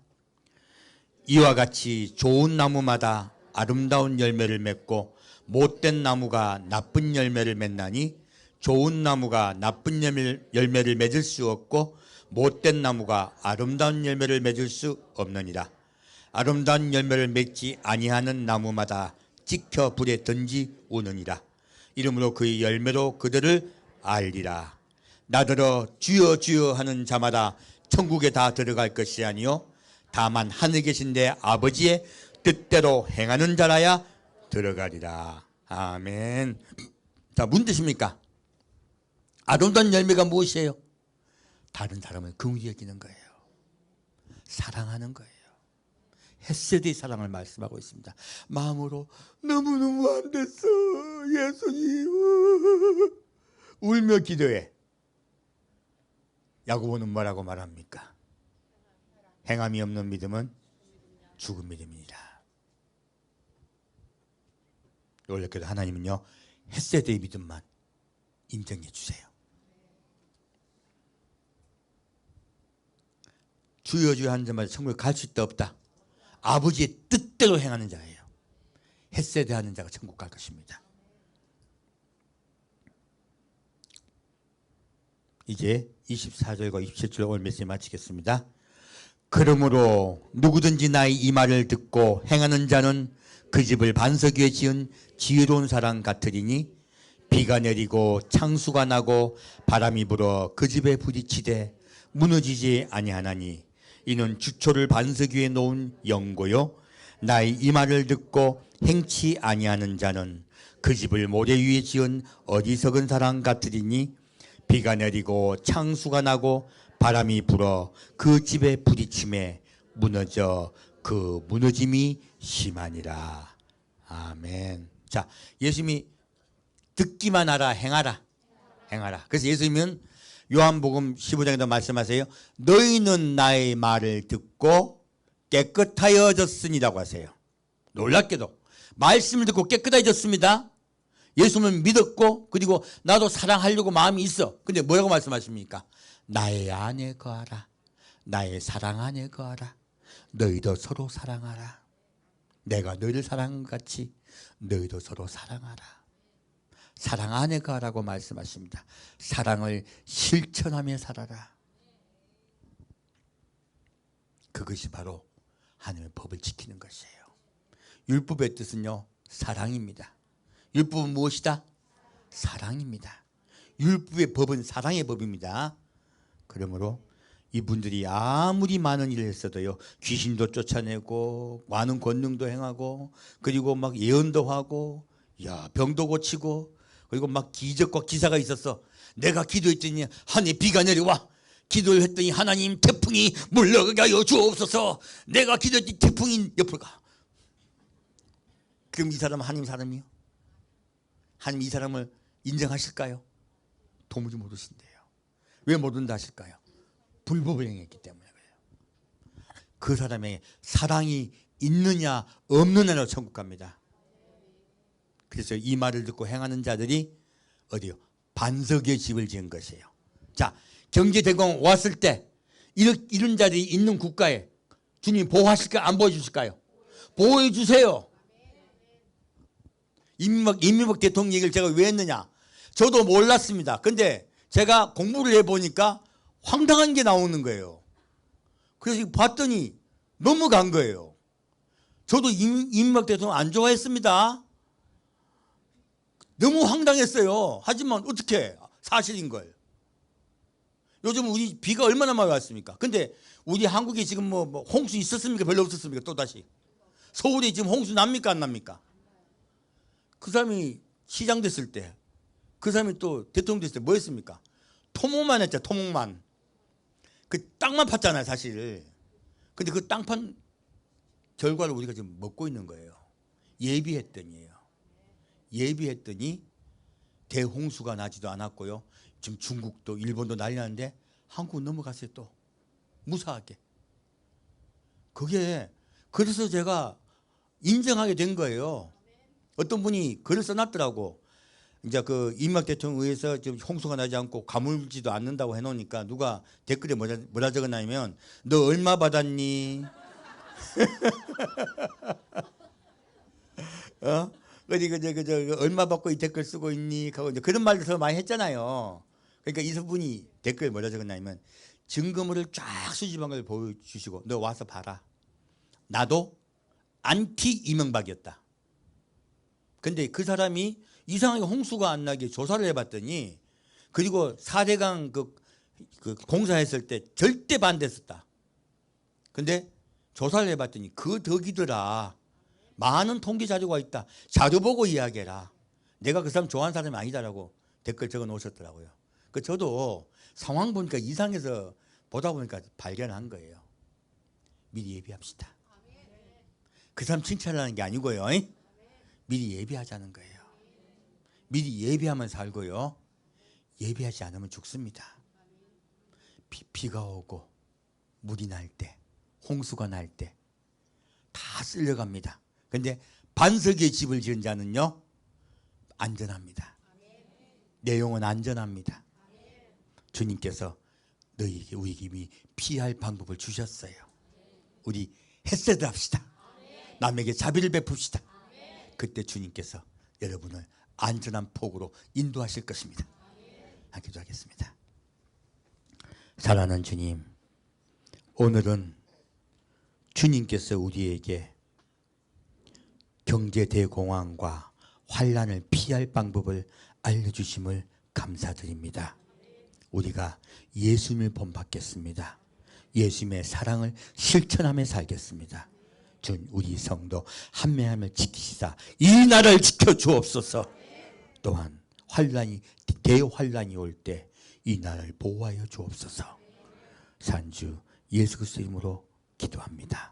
이와 같이 좋은 나무마다 아름다운 열매를 맺고 못된 나무가 나쁜 열매를 맺나니 좋은 나무가 나쁜 열매를 맺을 수 없고 못된 나무가 아름다운 열매를 맺을 수 없느니라. 아름다운 열매를 맺지 아니하는 나무마다 찍혀 불에 던지우느니라. 이러므로 그의 열매로 그들을 알리라. 나더러 주여 주여 하는 자마다 천국에 다 들어갈 것이 아니요 다만 하늘에 계신 내 아버지의 뜻대로 행하는 자라야 들어가리라. 아멘. 자, 무슨 뜻입니까? 아름다운 열매가 무엇이에요? 다른 사람을 긍휼히 여기는 거예요. 사랑하는 거예요. 헤세드의 사랑을 말씀하고 있습니다. 마음으로 너무너무 안 됐어 예수님 울며 기도해. 야고보는 뭐라고 말합니까? 행함이 없는 믿음은 죽은 믿음이니라. 놀랍게도 하나님은요 헤세드의 믿음만 인정해 주세요. 주여 주여 하는 자마다 천국에 갈 수 있다 없다? 아버지의 뜻대로 행하는 자예요. 헤세드 하는 자가 천국 갈 것입니다. 이제 24절과 27절 오늘 메시지 마치겠습니다. 그러므로 누구든지 나의 이 말을 듣고 행하는 자는 그 집을 반석 위에 지은 지혜로운 사람 같으리니 비가 내리고 창수가 나고 바람이 불어 그 집에 부딪히되 무너지지 아니하나니 이는 주초를 반석 위에 놓은 영고요 나의 이 말을 듣고 행치 아니하는 자는 그 집을 모래 위에 지은 어리석은 사람 같으리니 비가 내리고 창수가 나고 바람이 불어 그 집에 부딪힘에 무너져 그 무너짐이 심하니라. 아멘. 자, 예수님이 듣기만 하라 행하라. 행하라. 그래서 예수님은 요한복음 15장에도 말씀하세요. 너희는 나의 말을 듣고 깨끗하여졌으니라고 하세요. 놀랍게도 말씀을 듣고 깨끗해졌습니다. 예수님을 믿었고 그리고 나도 사랑하려고 마음이 있어. 근데 뭐라고 말씀하십니까? 나의 안에 거하라. 나의 사랑 안에 거하라. 너희도 서로 사랑하라. 내가 너희를 사랑한 것 같이 너희도 서로 사랑하라. 사랑 안에 거하라고 말씀하십니다. 사랑을 실천하며 살아라. 그것이 바로 하나님의 법을 지키는 것이에요. 율법의 뜻은요, 사랑입니다. 율법은 무엇이다? 사랑입니다. 율법의 법은 사랑의 법입니다. 그러므로 이분들이 아무리 많은 일을 했어도요, 귀신도 쫓아내고 많은 권능도 행하고 그리고 막 예언도 하고 병도 고치고 그리고 막 기적과 기사가 있었어. 내가 기도했더니 하늘에 비가 내려와. 기도를 했더니 하나님 태풍이 물러가게 하여 주옵소서. 내가 기도했더니 태풍이 옆으로 가. 그럼 이 사람은 하나님 사람이요? 하나님 이 사람을 인정하실까요? 도무지 모르신대요. 왜 모른다 하실까요? 불법을 행했기 때문에 그래요. 그 사람의 사랑이 있느냐 없느냐로 천국 갑니다. 그래서 이 말을 듣고 행하는 자들이 어디요? 반석의 집을 지은 것이에요. 자, 경제대공 왔을 때 이런 자들이 있는 국가에 주님 보호하실까요? 안 보호해주실까요? 보호해 주세요. 이명박 대통령 얘기를 제가 왜 했느냐? 저도 몰랐습니다. 근데 제가 공부를 해보니까 황당한 게 나오는 거예요. 그래서 봤더니 넘어간 거예요. 저도 이명박 대통령 안 좋아했습니다. 너무 황당했어요. 하지만 어떻게 사실인 걸. 요즘 우리 비가 얼마나 많이 왔습니까? 근데 우리 한국에 지금 뭐 홍수 있었습니까? 별로 없었습니까? 또다시 서울에 지금 홍수 납니까? 안 납니까? 그 사람이 시장 됐을 때, 그 사람이 또 대통령 됐을 때 뭐 했습니까? 토목만 했죠. 토목만. 그 땅만 팠잖아요, 사실. 근데 그 땅 판 결과를 우리가 지금 먹고 있는 거예요. 예비했더니요. 예비했더니 대홍수가 나지도 않았고요. 지금 중국도 일본도 난리 나는데 한국 넘어갔어요. 또 무사하게. 그게 그래서 제가 인정하게 된 거예요. 어떤 분이 글을 써놨더라고. 이제 그 이명박 대통령 의해서 지금 홍수가 나지 않고 가물지도 않는다고 해놓으니까 누가 댓글에 뭐라 적어놨냐면 너 얼마 받았니? 그저 얼마 받고 이 댓글 쓰고 있니? 하고 이제 그런 말도 더 많이 했잖아요. 그러니까 이분이 댓글에 뭐라 적었냐면 증거물을 쫙 수집한 걸 보여주시고 너 와서 봐라. 나도 안티 이명박이었다. 근데 그 사람이 이상하게 홍수가 안 나게 조사를 해봤더니 그리고 4대강 그 공사했을 때 절대 반대했었다. 근데 조사를 해봤더니 그 덕이더라. 많은 통계 자료가 있다. 자료 보고 이야기해라. 내가 그 사람 좋아하는 사람이 아니다라고 댓글 적어 놓으셨더라고요. 그 저도 상황 보니까 이상해서 보다 보니까 발견한 거예요. 미리 예비합시다. 그 사람 칭찬하는 게 아니고요. 미리 예비하자는 거예요. 미리 예비하면 살고요. 예비하지 않으면 죽습니다. 비가 오고 물이 날 때, 홍수가 날 때 다 쓸려갑니다. 근데 반석의 집을 지은 자는요, 안전합니다. 내 영혼 안전합니다. 주님께서 너희에게 우리에게 이미 피할 방법을 주셨어요. 우리 햇새들 합시다. 남에게 자비를 베풉시다. 그때 주님께서 여러분을 안전한 폭으로 인도하실 것입니다. 기도하겠습니다. 사랑하는 주님, 오늘은 주님께서 우리에게 경제대공황과 환난을 피할 방법을 알려주심을 감사드립니다. 우리가 예수님을 본받겠습니다. 예수님의 사랑을 실천하며 살겠습니다. 준 우리 성도 한매함을 지키시다 이 나라를 지켜주옵소서. 또한 대환란이 올 때 이 나라를 보호하여 주옵소서. 산주 예수 그리스도 이름으로 기도합니다.